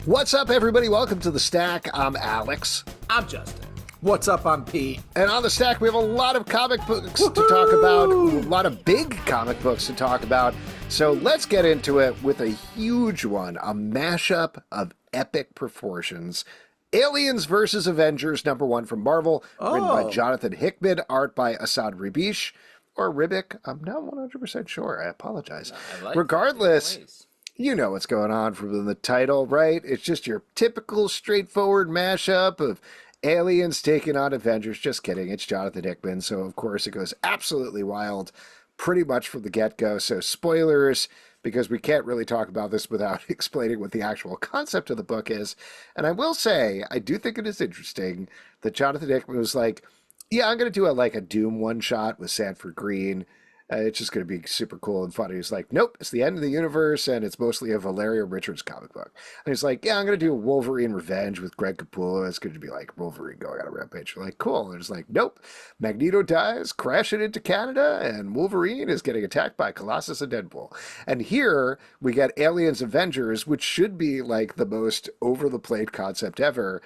What's up, everybody? Welcome to The Stack. I'm Alex. I'm Justin. What's up? I'm Pete. And on The Stack, we have a lot of comic books to talk about, a lot of big comic books to talk about. So let's get into it with a huge one, a mashup of epic proportions. Aliens vs. Avengers, #1 from Marvel, written by Jonathan Hickman, art by Esad Ribić, or Ribic. I'm not 100% sure. I apologize. Regardless, you know what's going on from the title, right? It's just your typical straightforward mashup of aliens taking on Avengers. Just kidding. It's Jonathan Hickman, so of course it goes absolutely wild pretty much from the get-go. So spoilers, because we can't really talk about this without explaining what the actual concept of the book is. And I will say, I do think it is interesting that Jonathan Hickman was like, yeah, I'm going to do a Doom one-shot with Sanford Green. It's just going to be super cool and funny. He's like, nope, it's the end of the universe, and it's mostly a Valeria Richards comic book. And he's like, yeah, I'm going to do Wolverine Revenge with Greg Capullo. It's going to be like Wolverine going on a rampage. You're like, cool. And it's like, nope, Magneto dies, crashing into Canada, and Wolverine is getting attacked by Colossus and Deadpool. And here we get Aliens Avengers, which should be like the most over-the-plate concept ever.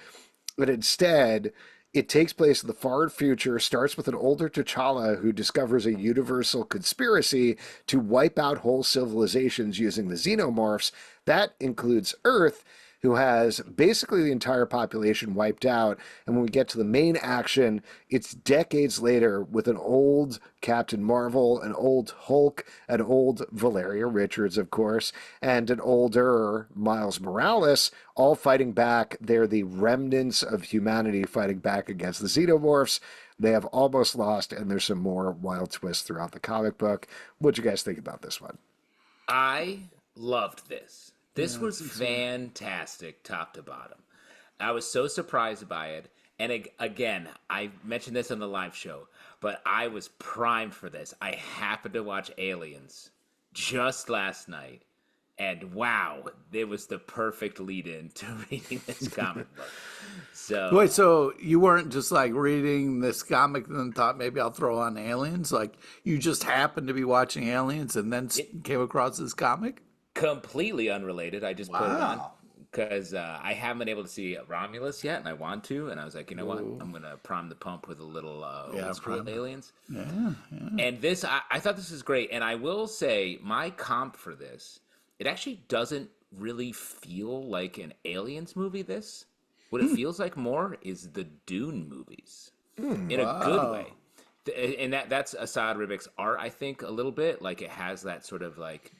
But instead, it takes place in the far future, starts with an older T'Challa who discovers a universal conspiracy to wipe out whole civilizations using the xenomorphs. That includes Earth, who has basically the entire population wiped out. And when we get to the main action, it's decades later with an old Captain Marvel, an old Hulk, an old Valeria Richards, of course, and an older Miles Morales, all fighting back. They're the remnants of humanity fighting back against the xenomorphs. They have almost lost, and there's some more wild twists throughout the comic book. What'd you guys think about this one? I loved this. This was fantastic, top to bottom. I was so surprised by it. And again, I mentioned this on the live show, but I was primed for this. I happened to watch Aliens just last night. And wow, it was the perfect lead-in to reading this comic book. So Wait, so you weren't just like reading this comic and then thought maybe I'll throw on Aliens? Like you just happened to be watching Aliens and then came across this comic? Completely unrelated. I just put it on because I haven't been able to see Romulus yet, and I want to. And I was like, you know what? I'm going to prime the pump with a little old school Aliens. Yeah. And this, I thought this was great. And I will say, my comp for this, it actually doesn't really feel like an Aliens movie. This, what it feels like more is the Dune movies in a good way. And that's Esad Ribić's art, I think, a little bit. Like, it has that sort of, like,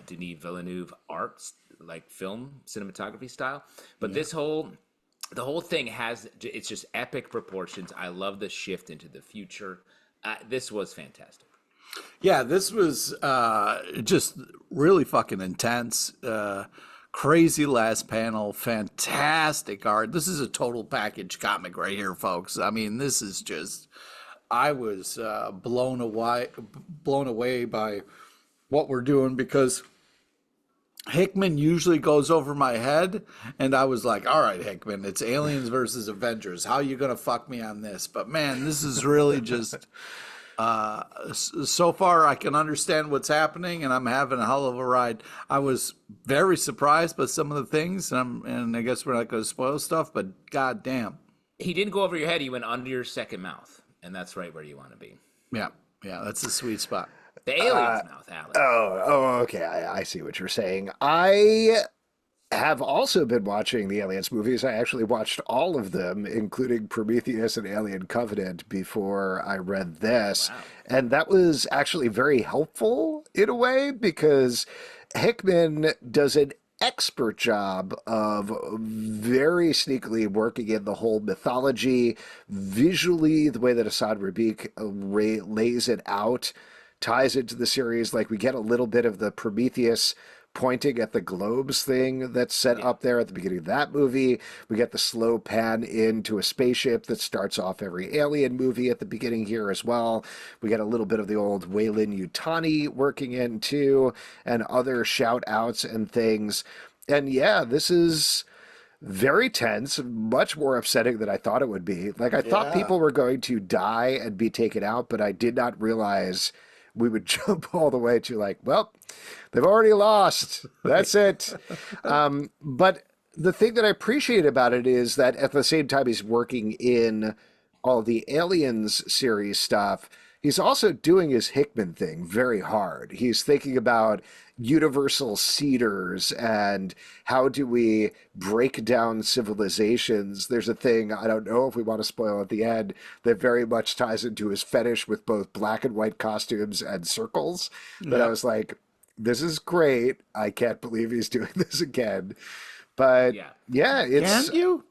Denis Villeneuve art, like, film cinematography style. But the whole thing it's just epic proportions. I love the shift into the future. This was fantastic. Yeah, this was just really fucking intense. Crazy last panel, fantastic art. This is a total package comic right here, folks. I mean, this is just... I was blown away by what we're doing because Hickman usually goes over my head, and I was like, all right, Hickman, it's Aliens versus Avengers. How you going to fuck me on this? But man, this is really just, so far I can understand what's happening, and I'm having a hell of a ride. I was very surprised by some of the things, and I guess we're not going to spoil stuff, but goddamn. He didn't go over your head. He went under your second mouth. And that's right where you want to be. Yeah, that's the sweet spot. The alien's mouth, Alex. Okay, I see what you're saying. I have also been watching the Aliens movies. I actually watched all of them, including Prometheus and Alien Covenant, before I read this. Wow. And that was actually very helpful in a way, because Hickman does an expert job of very sneakily working in the whole mythology visually, the way that Esad Ribić lays it out ties into the series. Like, we get a little bit of the Prometheus pointing at the globes thing that's set up there at the beginning of that movie. We get the slow pan into a spaceship that starts off every Alien movie at the beginning here as well. We get a little bit of the old Weyland-Yutani working in too, and other shout outs and things. And yeah, this is very tense, much more upsetting than I thought it would be. Like, I thought people were going to die and be taken out, but I did not realize we would jump all the way to like, well, they've already lost. That's it. But the thing that I appreciate about it is that at the same time he's working in all the Aliens series stuff, he's also doing his Hickman thing very hard. He's thinking about universal cedars and how do we break down civilizations. There's a thing, I don't know if we want to spoil at the end, that very much ties into his fetish with both black and white costumes and circles. That I was like, this is great. I can't believe he's doing this again. But yeah, it's... Can you?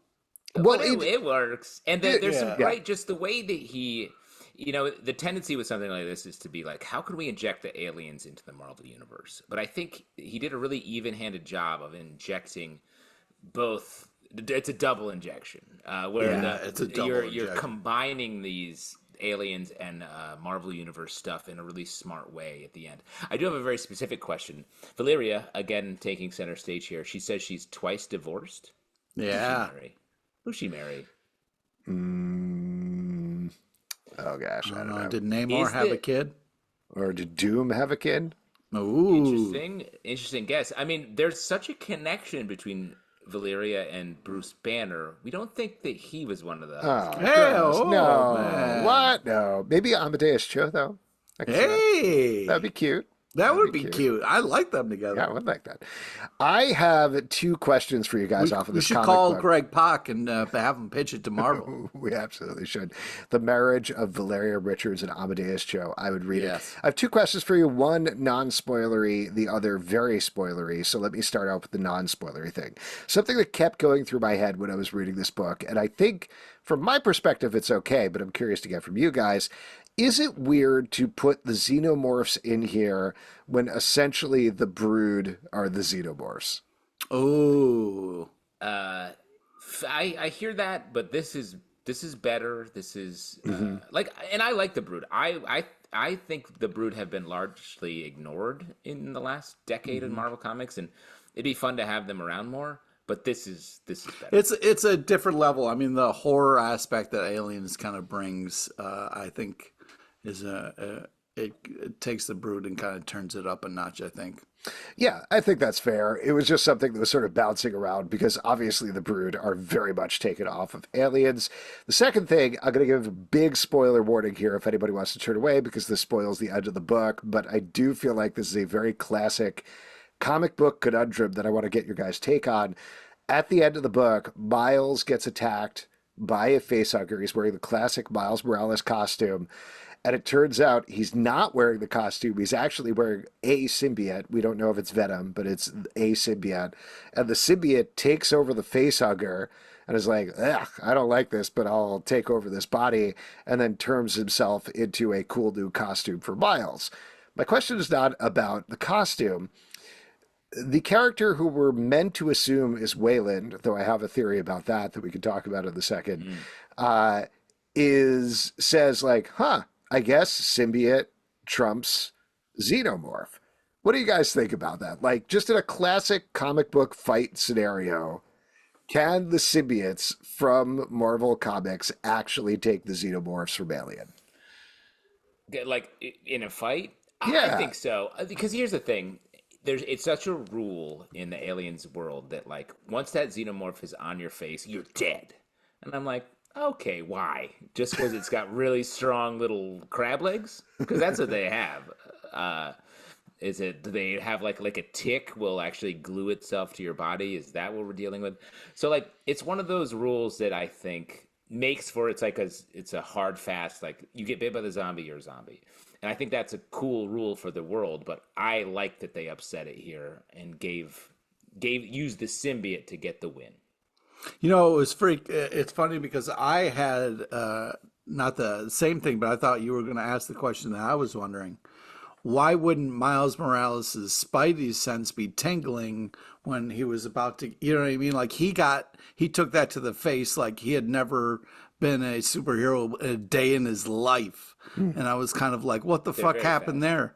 Well, it works. And there's some great, just the way that he, the tendency with something like this is to be like, how can we inject the aliens into the Marvel universe? But I think he did a really even-handed job of injecting both. It's a double injection, where you're combining these aliens and Marvel universe stuff in a really smart way at the end. I do have a very specific question. Valeria, again, taking center stage here. She says she's twice divorced. Yeah. Who's she marry? Oh gosh, I don't know. Did Namor have a kid? Or did Doom have a kid? Ooh. Interesting guess. I mean, there's such a connection between Valeria and Bruce Banner. We don't think that he was one of those. No. Man. What? No. Maybe Amadeus Cho, though. That'd be cute. That would be cute. I like them together. Yeah, I would like that. I have two questions for you guys off of this comic book. We should call Greg Pak and have him pitch it to Marvel. We absolutely should. The marriage of Valeria Richards and Amadeus Cho. I would read it. I have two questions for you. One non-spoilery, the other very spoilery. So let me start out with the non-spoilery thing. Something that kept going through my head when I was reading this book, and I think from my perspective it's okay, but I'm curious to get from you guys. Is it weird to put the xenomorphs in here when essentially the Brood are the xenomorphs? Oh, I hear that, but this is better. This is and I like the Brood. I think the Brood have been largely ignored in the last decade in Marvel Comics, and it'd be fun to have them around more. But this is better. It's a different level. I mean, the horror aspect that Aliens kind of brings, I think, is it takes the Brood and kind of turns it up a notch, I think. Yeah, I think that's fair. It was just something that was sort of bouncing around because obviously the Brood are very much taken off of Aliens. The second thing, I'm going to give a big spoiler warning here if anybody wants to turn away because this spoils the end of the book, but I do feel like this is a very classic comic book conundrum that I want to get your guys' take on. At the end of the book, Miles gets attacked by a facehugger. He's wearing the classic Miles Morales costume. And it turns out he's not wearing the costume. He's actually wearing a symbiote. We don't know if it's Venom, but it's a symbiote. And the symbiote takes over the facehugger and is like, ugh, I don't like this, but I'll take over this body. And then turns himself into a cool new costume for Miles. My question is not about the costume. The character who we're meant to assume is Wayland, though I have a theory about that we can talk about in a second, says like, I guess symbiote trumps xenomorph. What do you guys think about that? Like, just in a classic comic book fight scenario, can the symbiotes from Marvel Comics actually take the xenomorphs from Alien? Like, in a fight? Yeah. I think so. Because here's the thing. It's such a rule in the Aliens world that, like, once that xenomorph is on your face, you're dead. And I'm like, okay, why? Just because it's got really strong little crab legs? Because that's what they have. Do they have like a tick will actually glue itself to your body? Is that what we're dealing with? So like, it's one of those rules that I think makes for it's a hard fast, like you get bit by the zombie, you're a zombie. And I think that's a cool rule for the world, but I like that they upset it here and used the symbiote to get the win. You know, it's funny because I had not the same thing, but I thought you were going to ask the question that I was wondering. Why wouldn't Miles Morales' Spidey sense be tingling when he was about to, you know what I mean? Like he took that to the face like he had never been a superhero a day in his life. And I was kind of like, what the fuck happened there?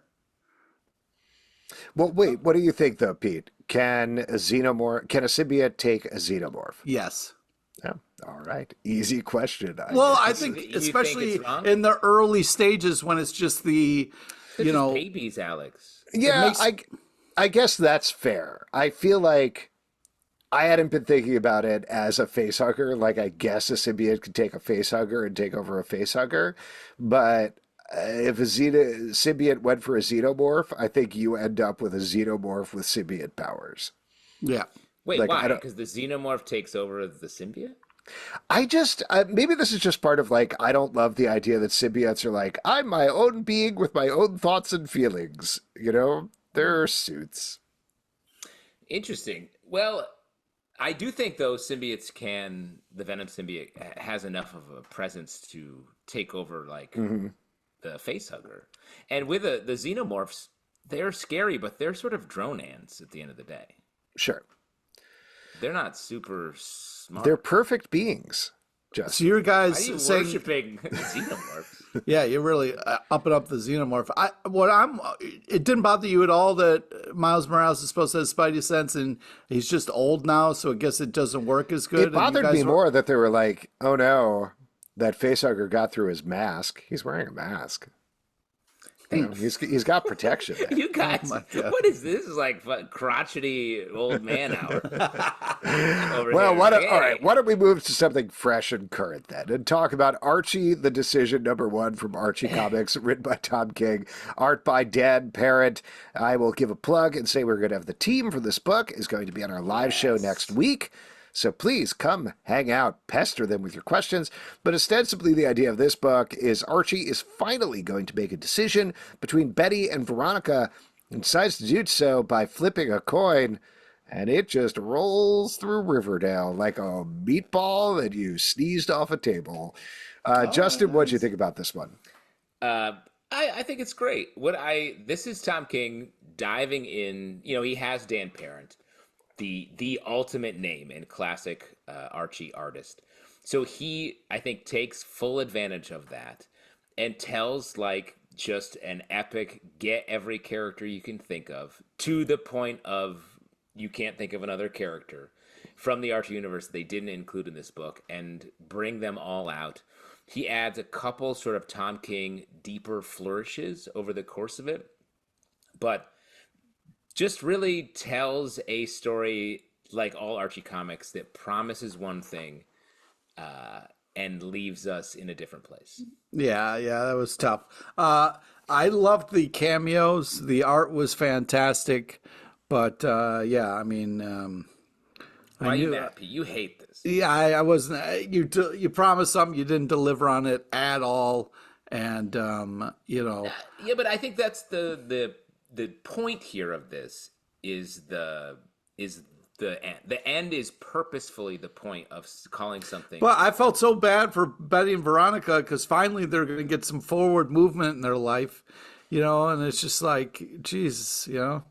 Well, wait, what do you think though, Pete? Can a symbiote take a xenomorph? Yes. Yeah. All right. Easy question. I think especially in the early stages when it's just the, babies, Alex. Yeah, I guess that's fair. I feel like I hadn't been thinking about it as a facehugger. Like, I guess a symbiote could take a facehugger and take over a facehugger. But if a symbiote went for a xenomorph, I think you end up with a xenomorph with symbiote powers. Yeah. Wait, Like, why? Because the xenomorph takes over the symbiote? I just, maybe this is just part of like, I don't love the idea that symbiotes are like, I'm my own being with my own thoughts and feelings. You know, they're suits. Interesting. Well, I do think though symbiotes the Venom symbiote has enough of a presence to take over like the facehugger. And with the xenomorphs, they're scary, but they're sort of drone ants at the end of the day. Sure. They're not super smart. They're perfect beings. Just. So your guys Why are you saying, worshiping xenomorphs? yeah, you're really upping up the xenomorph. It didn't bother you at all that Miles Morales is supposed to have Spidey sense and he's just old now, so I guess it doesn't work as good. It bothered me more that they were like, oh no, that facehugger got through his mask. He's wearing a mask. You know, he's got protection there. You guys, what is this? This is like crotchety old man hour. Well, all right. Why don't we move to something fresh and current then, and talk about Archie: The Decision #1 from Archie Comics, written by Tom King, art by Dan Parent. I will give a plug and say we're going to have the team for this book is going to be on our live show next week. So please come hang out, pester them with your questions. But ostensibly the idea of this book is Archie is finally going to make a decision between Betty and Veronica and decides to do so by flipping a coin. And it just rolls through Riverdale like a meatball that you sneezed off a table. Justin, what'd you think about this one? I think it's great. This is Tom King diving in. You know, he has Dan Parent, the ultimate name and classic Archie artist. So he, I think, takes full advantage of that and tells like just an epic, get every character you can think of to the point of you can't think of another character from the Archie universe they didn't include in this book and bring them all out. He adds a couple sort of Tom King deeper flourishes over the course of it, but just really tells a story like all Archie comics that promises one thing and leaves us in a different place. Yeah, that was tough. I loved the cameos. The art was fantastic. But yeah, I mean, why are you mad, Pete? You hate this. Yeah, I wasn't. You promised something, you didn't deliver on it at all, and you know. Yeah, but I think that's the point here of this is the end. The end is purposefully the point of calling something. Well, I felt so bad for Betty and Veronica because finally they're going to get some forward movement in their life, you know, and it's just like, Jesus, you know.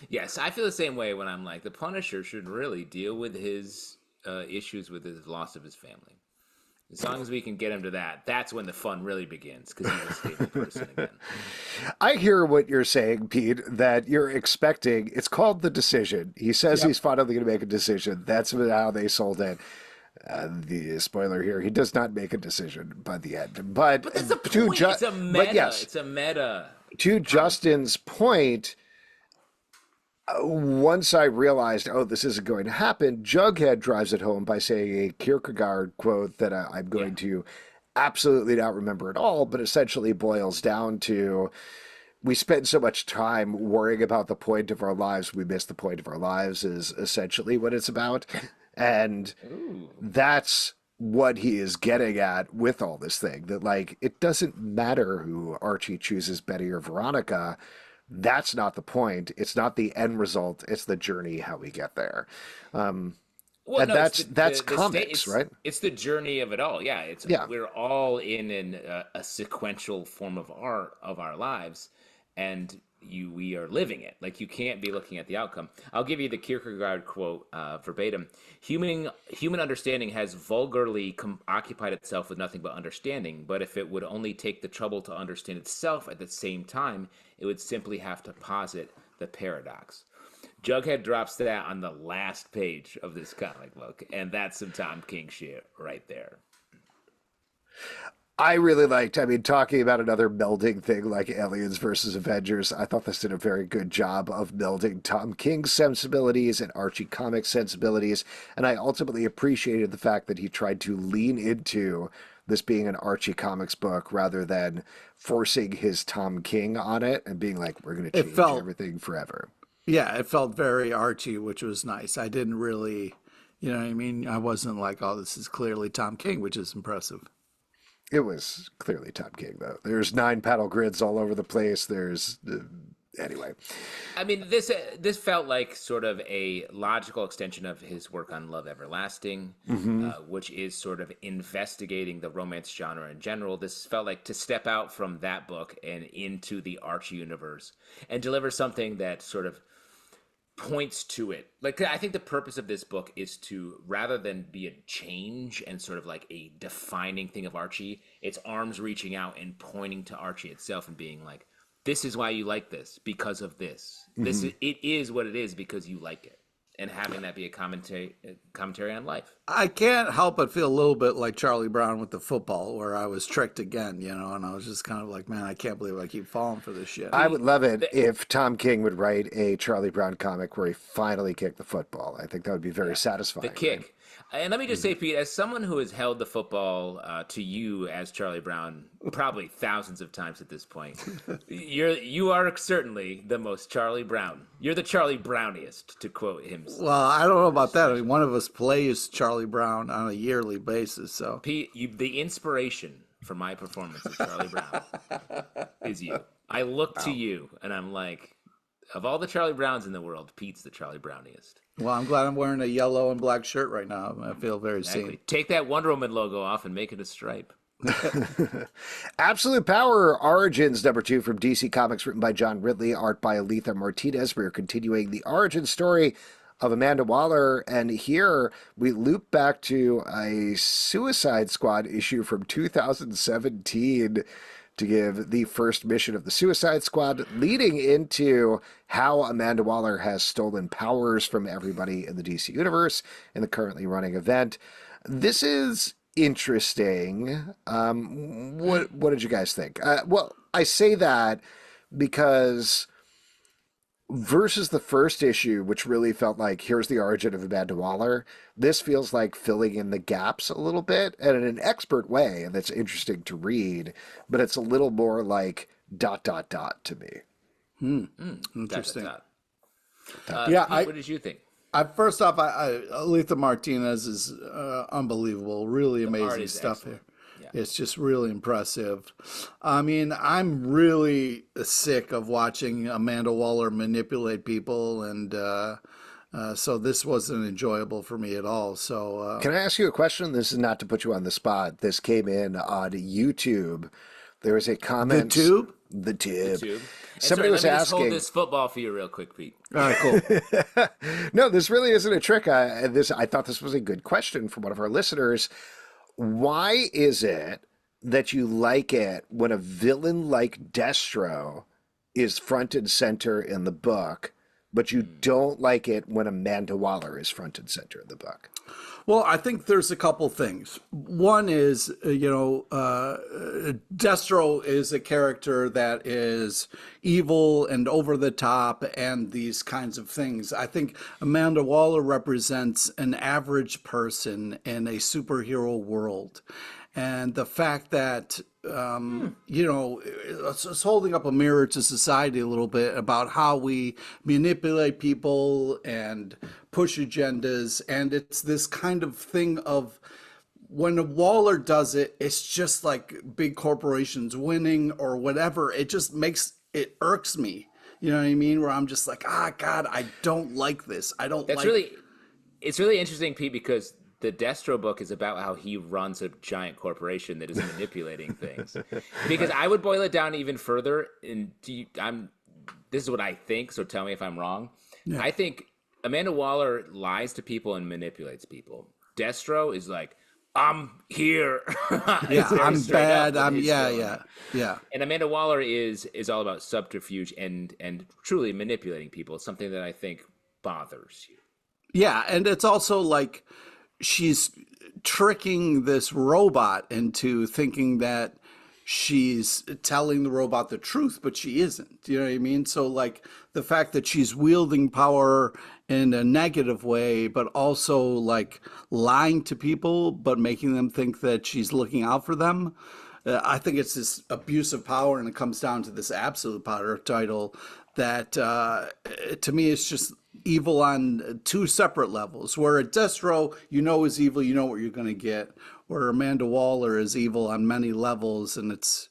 Yes, I feel the same way when I'm like, the Punisher should really deal with his issues with his loss of his family. As long as we can get him to that, that's when the fun really begins, because he's a stable person again. I hear what you're saying, Pete, that you're expecting. It's called The Decision. He says he's finally going to make a decision. That's how they sold it. The spoiler here, he does not make a decision by the end. But that's the point. It's a meta. But yes, it's a meta. To Justin's point, once I realized, oh, this isn't going to happen, Jughead drives it home by saying a Kierkegaard quote that I'm going to absolutely not remember at all, but essentially boils down to, we spend so much time worrying about the point of our lives, we miss the point of our lives is essentially what it's about. And that's what he is getting at with all this thing, that like, it doesn't matter who Archie chooses, Betty or Veronica. That's not the point. It's not the end result. It's the journey, how we get there. And that's comics, right? It's the journey of it all. Yeah, we're all in a sequential form of art of our lives, and we are living it. Like, you can't be looking at the outcome. I'll give you the Kierkegaard quote verbatim. Human understanding has vulgarly occupied itself with nothing but understanding, but if it would only take the trouble to understand itself at the same time, it would simply have to posit the paradox. Jughead drops that on the last page of this comic book, and that's some Tom King shit right there. I really liked, I mean, talking about another melding thing like Aliens versus Avengers, I thought this did a very good job of melding Tom King's sensibilities and Archie Comics sensibilities. And I ultimately appreciated the fact that he tried to lean into this being an Archie Comics book rather than forcing his Tom King on it and being like, we're going to change everything forever. Yeah, it felt very Archie, which was nice. I didn't really, you know what I mean? I wasn't like, oh, this is clearly Tom King, which is impressive. It was clearly Tom King, though. There's 9 panel grids all over the place. There's anyway. I mean, this felt like sort of a logical extension of his work on Love Everlasting, which is sort of investigating the romance genre in general. This felt like to step out from that book and into the Archie universe and deliver something that sort of points to it. Like, I think the purpose of this book is to, rather than be a change and sort of like a defining thing of Archie, it's arms reaching out and pointing to Archie itself and being like, this is why you like this, because of this. It is what it is because you like it. And having that be a commentary on life. I can't help but feel a little bit like Charlie Brown with the football, where I was tricked again, you know, and I was just kind of like, man, I can't believe I keep falling for this shit. I would love it if Tom King would write a Charlie Brown comic where he finally kicked the football. I think that would be very satisfying. The kick. And let me just say, Pete, as someone who has held the football to you as Charlie Brown probably thousands of times at this point, you are certainly the most Charlie Brown. You're the Charlie Browniest, to quote him. Well, I don't know about that. I mean, one of us plays Charlie Brown on a yearly basis. So, Pete, the inspiration for my performance of Charlie Brown is you. I look to you, and I'm like, of all the Charlie Browns in the world, Pete's the Charlie Browniest. Well, I'm glad I'm wearing a yellow and black shirt right now. I feel very seen. Take that Wonder Woman logo off and make it a stripe. Absolute Power Origins #2 from DC Comics, written by John Ridley, art by Alitha Martinez. We are continuing the origin story of Amanda Waller, and here we loop back to a Suicide Squad issue from 2017 to give the first mission of the Suicide Squad, leading into how Amanda Waller has stolen powers from everybody in the DC universe in the currently running event. This is interesting. What did you guys think? Well, I say that because versus the first issue, which really felt like here's the origin of Amanda Waller, this feels like filling in the gaps a little bit and in an expert way, and that's interesting to read, but it's a little more like ... to me. Interesting. Pete, what did you think? First off, Alitha Martinez is unbelievable. Really amazing stuff excellent. here. Yeah. It's just really impressive. I mean, I'm really sick of watching Amanda Waller manipulate people, and so this wasn't enjoyable for me at all. So, can I ask you a question? This is not to put you on the spot. This came in on YouTube. There was a comment. The tube. Somebody was asking. Hold this football for you real quick, Pete. All right, cool. No, this really isn't a trick. I thought this was a good question from one of our listeners. Why is it that you like it when a villain like Destro is front and center in the book, but you don't like it when Amanda Waller is front and center in the book? Well, I think there's a couple things. One is, Destro is a character that is evil and over the top and these kinds of things. I think Amanda Waller represents an average person in a superhero world. And the fact that, it's holding up a mirror to society a little bit about how we manipulate people and push agendas. And it's this kind of thing of when Waller does it, it's just like big corporations winning or whatever. It just it irks me. You know what I mean? Where I'm just like, God, I don't like this. It's really interesting, Pete, because the Destro book is about how he runs a giant corporation that is manipulating things. Because I would boil it down even further. This is what I think, so tell me if I'm wrong. Yeah. I think Amanda Waller lies to people and manipulates people. Destro is like, I'm here. Yeah, I'm bad. Yeah. And Amanda Waller is all about subterfuge and truly manipulating people. It's something that I think bothers you. Yeah, and it's also like, she's tricking this robot into thinking that she's telling the robot the truth, but she isn't. You know what I mean? So like the fact that she's wielding power in a negative way, but also like lying to people, but making them think that she's looking out for them. I think it's this abuse of power, and it comes down to this absolute power title that to me is just evil on two separate levels. Where at Destro, you know is evil, you know what you're going to get. Where Amanda Waller is evil on many levels, and it's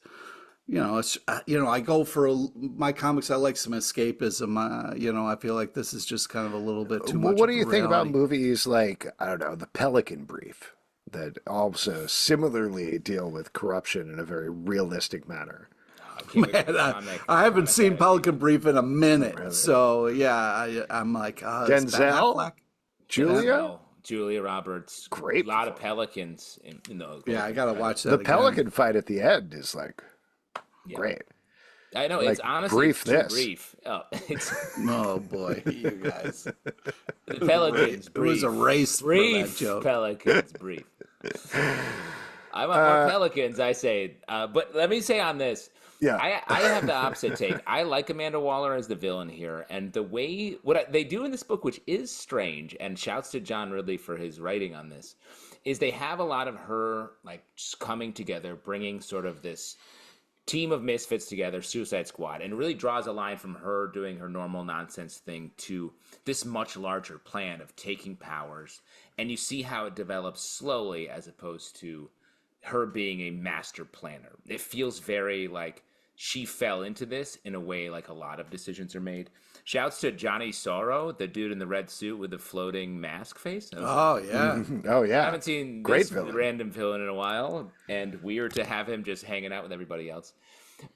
I go for my comics. I like some escapism. I feel like this is just kind of a little bit too much. What do you think about reality. movies like, I don't know, The Pelican Brief, that also similarly deal with corruption in a very realistic manner? Man, I haven't seen Pelican Brief in a minute, so yeah, I'm like is Ben Denzel? Affleck? Julia? Julia Roberts. Great A lot of pelicans in those. Yeah, I gotta watch that. The again. Pelican fight at the end is like great. I know, Like, it's honestly brief too this. brief. Oh, it's Oh boy, you guys! the pelicans. It was a race for that Brief joke. pelicans. Brief. I want more pelicans. I say, but let me say on this. Yeah. I have the opposite take. I like Amanda Waller as the villain here, and the way they do in this book, which is strange, and shouts to John Ridley for his writing on this, is they have a lot of her like just coming together, bringing sort of this team of misfits together, Suicide Squad, and it really draws a line from her doing her normal nonsense thing to this much larger plan of taking powers, and you see how it develops slowly as opposed to her being a master planner. It feels very like she fell into this in a way like a lot of decisions are made. Shouts to Johnny Sorrow, the dude in the red suit with the floating mask face. Oh yeah, Oh, yeah. I haven't seen Great this villain. random villain in a while, and weird to have him just hanging out with everybody else.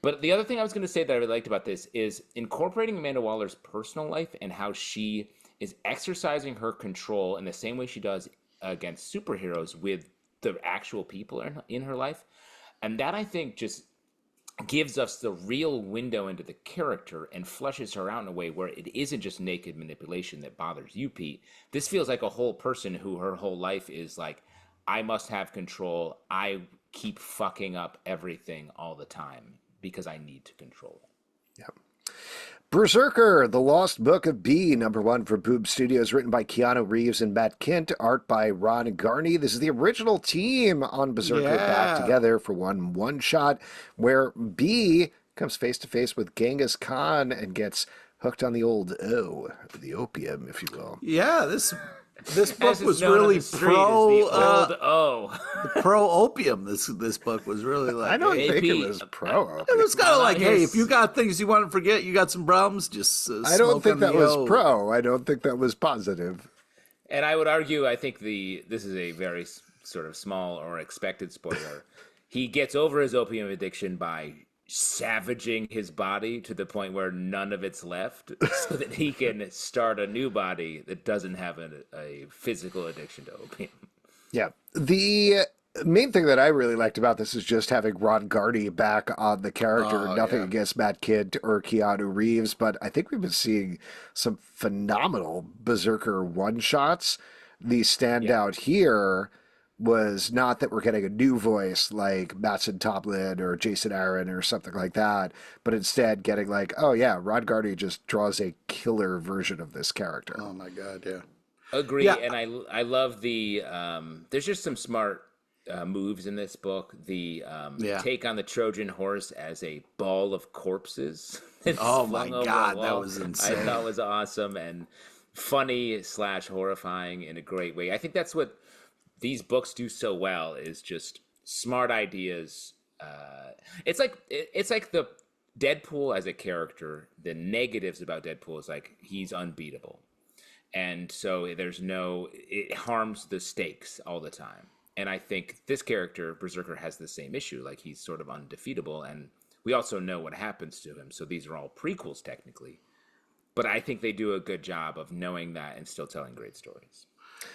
But the other thing I was going to say that I really liked about this is incorporating Amanda Waller's personal life and how she is exercising her control in the same way she does against superheroes with the actual people in her life. And that, I think, just gives us the real window into the character and fleshes her out in a way where it isn't just naked manipulation that bothers you, Pete. This feels like a whole person who her whole life is like, I must have control. I keep fucking up everything all the time because I need to control it. Yep. BRZRKR, The Lost Book of B, #1 for Boob Studios, written by Keanu Reeves and Matt Kindt, art by Ron Garney. This is the original team on BRZRKR back together for one shot, where B comes face to face with Genghis Khan and gets hooked on the old the opium, if you will. yeah. This book As it's was known on really the street as the old pro opium. This book was really like. I don't Hey, think it Pete, was pro-opium. It was kind of like, hey, Here's- if you got things you want to forget, you got some problems, just I don't smoke think on that the was O. pro. I don't think that was positive. And I would argue, I think this is a very sort of small or expected spoiler. He gets over his opium addiction by savaging his body to the point where none of it's left so that he can start a new body that doesn't have a physical addiction to opium. Yeah. The main thing that I really liked about this is just having Ron Garney back on the character. Nothing against Matt Kindt or Keanu Reeves, but I think we've been seeing some phenomenal BRZRKR one-shots. The standout here was not that we're getting a new voice like Mattson Toplin or Jason Aaron or something like that, but instead getting like, oh yeah, Ron Garney just draws a killer version of this character. Oh my god, yeah. Agree, Yeah. and I love the there's just some smart moves in this book. The take on the Trojan horse as a ball of corpses. that's Oh my flung over a God, that wall, was insane. I thought was awesome and funny / horrifying in a great way. I think that's what these books do so well, is just smart ideas. It's like the Deadpool as a character. The negatives about Deadpool is like he's unbeatable. And so it harms the stakes all the time. And I think this character, BRZRKR, has the same issue. Like, he's sort of undefeatable, and we also know what happens to him. So these are all prequels, technically. But I think they do a good job of knowing that and still telling great stories.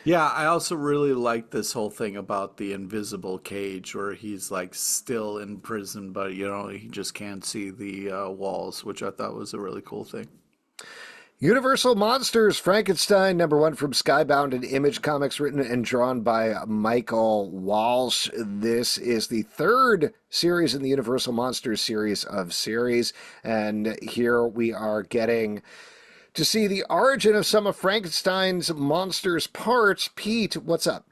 Yeah, I also really like this whole thing about the invisible cage where he's like still in prison, but he just can't see the walls, which I thought was a really cool thing. Universal Monsters, Frankenstein, #1 from Skybound and Image Comics, written and drawn by Michael Walsh. This is the third series in the Universal Monsters series of series, and here we are getting to see the origin of some of Frankenstein's monsters' parts. Pete, what's up?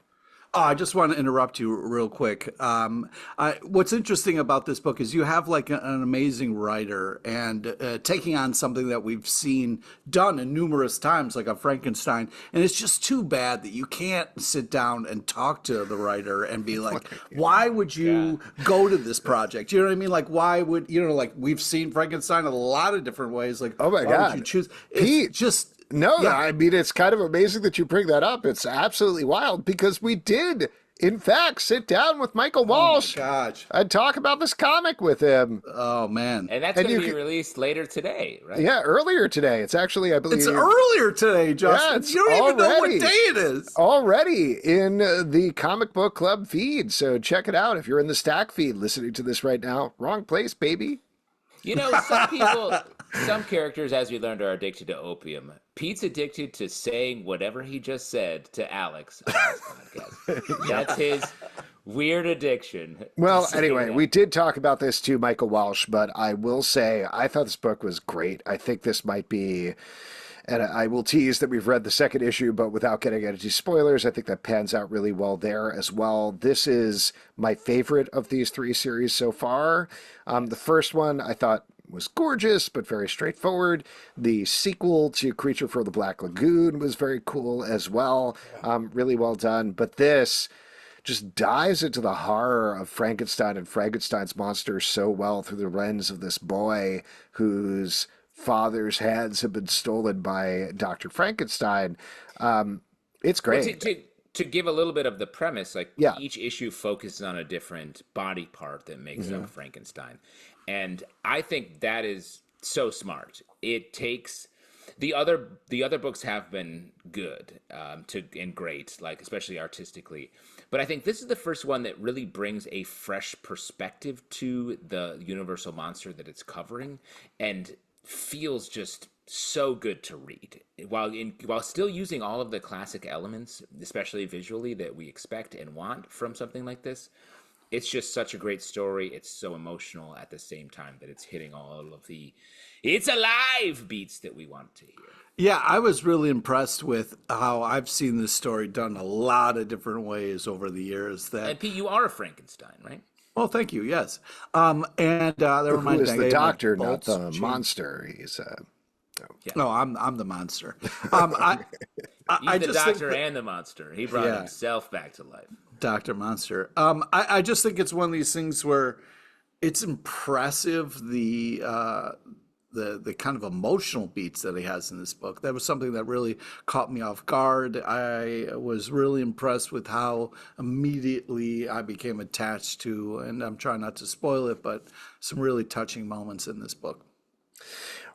I just want to interrupt you real quick. What's interesting about this book is you have like an amazing writer and taking on something that we've seen done in numerous times, like a Frankenstein. And it's just too bad that you can't sit down and talk to the writer and be like, why would you go to this project? You know what I mean? Like, why would, like we've seen Frankenstein in a lot of different ways. Like, oh my why God, would you choose? Pete, it's just... No, yeah. I mean, it's kind of amazing that you bring that up. It's absolutely wild because we did, in fact, sit down with Michael Walsh and talk about this comic with him. Oh, man. And that's going to be released later today, right? Yeah, earlier today. It's actually, I believe... It's earlier today, Justin. Yeah, you don't even know what day it is. Already in the Comic Book Club feed. So check it out. If you're in the Stack feed listening to this right now, wrong place, baby. Some characters, as we learned, are addicted to opium. Pete's addicted to saying whatever he just said to Alex on this podcast. That's his weird addiction. Well, anyway, we did talk about this to Michael Walsh, but I will say I thought this book was great. I think this might be... And I will tease that we've read the second issue, but without getting into spoilers, I think that pans out really well there as well. This is my favorite of these three series so far. The first one I thought was gorgeous, but very straightforward. The sequel to Creature from the Black Lagoon was very cool as well. Really well done. But this just dives into the horror of Frankenstein and Frankenstein's monsters so well through the lens of this boy whose father's hands have been stolen by Dr. Frankenstein. It's great. Well, to give a little bit of the premise, each issue focuses on a different body part that makes up Frankenstein. And I think that is so smart. It takes the other books have been good and great, like especially artistically. But I think this is the first one that really brings a fresh perspective to the universal monster that it's covering, and feels just so good to read while still using all of the classic elements, especially visually, that we expect and want from something like this. It's just such a great story. It's so emotional at the same time that it's hitting all of the "it's alive" beats that we want to hear. Yeah, I was really impressed with how I've seen this story done a lot of different ways over the years. And Pete, you are a Frankenstein, right? Well, thank you. Yes, and that reminds me, the doctor, not the monster. He's No, I'm the monster. He's the doctor and the monster. He brought himself back to life. Dr. Monster. I just think it's one of these things where it's impressive the kind of emotional beats that he has in this book. That was something that really caught me off guard. I was really impressed with how immediately I became attached to, and I'm trying not to spoil it, but some really touching moments in this book.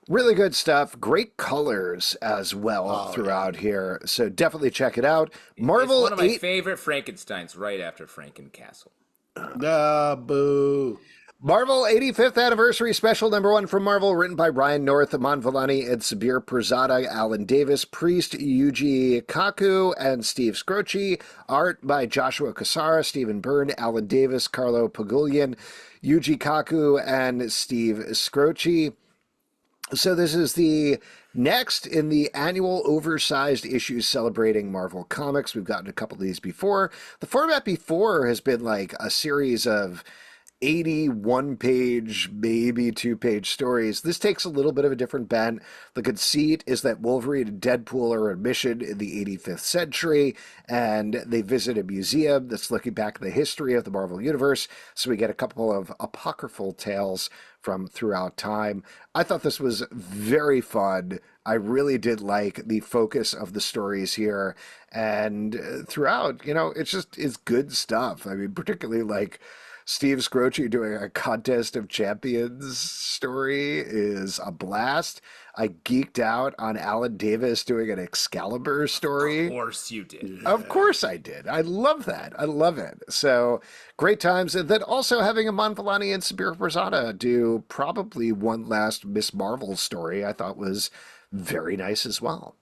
Really good stuff. Great colors as well throughout here. So definitely check it out. Marvel. It's one of my favorite Frankensteins, right after Frankencastle. Boo. Marvel 85th Anniversary Special #1 from Marvel, written by Ryan North, Iman Vellani, and Sabir, Pirzada, Alan Davis, Priest, Yuji, Kaku, and Steve Skroce. Art by Joshua Cassara, Stephen Byrne, Alan Davis, Carlo Pagulayan, Yuji Kaku, and Steve Skroce. So this is the next in the annual oversized issues celebrating Marvel Comics. We've gotten a couple of these before. The format before has been like a series of 81-page, maybe 2-page stories. This takes a little bit of a different bent. The conceit is that Wolverine and Deadpool are on a mission in the 85th century, and they visit a museum that's looking back at the history of the Marvel Universe. So we get a couple of apocryphal tales from throughout time. I thought this was very fun. I really did like the focus of the stories here. And throughout, it's good stuff. I mean, particularly like Steve Skroce doing a Contest of Champions story is a blast. I geeked out on Alan Davis doing an Excalibur story. Of course you did. Of course I did. I love that. I love it. So great times. And then also having Iman Vellani and Sabir Pirzada do probably one last Miss Marvel story I thought was very nice as well.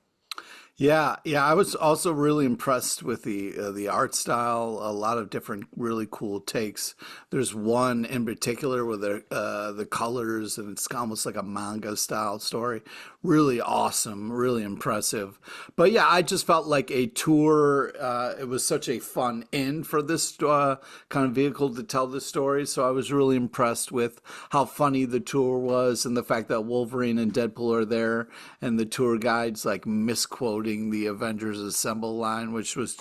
Yeah, I was also really impressed with the art style. A lot of different really cool takes. There's one in particular with the colors, and it's almost like a manga style story. Really awesome, really impressive. But yeah, I just felt like a tour. It was such a fun end for this kind of vehicle to tell this story. So I was really impressed with how funny the tour was, and the fact that Wolverine and Deadpool are there, and the tour guides like misquoting the Avengers Assemble line, which was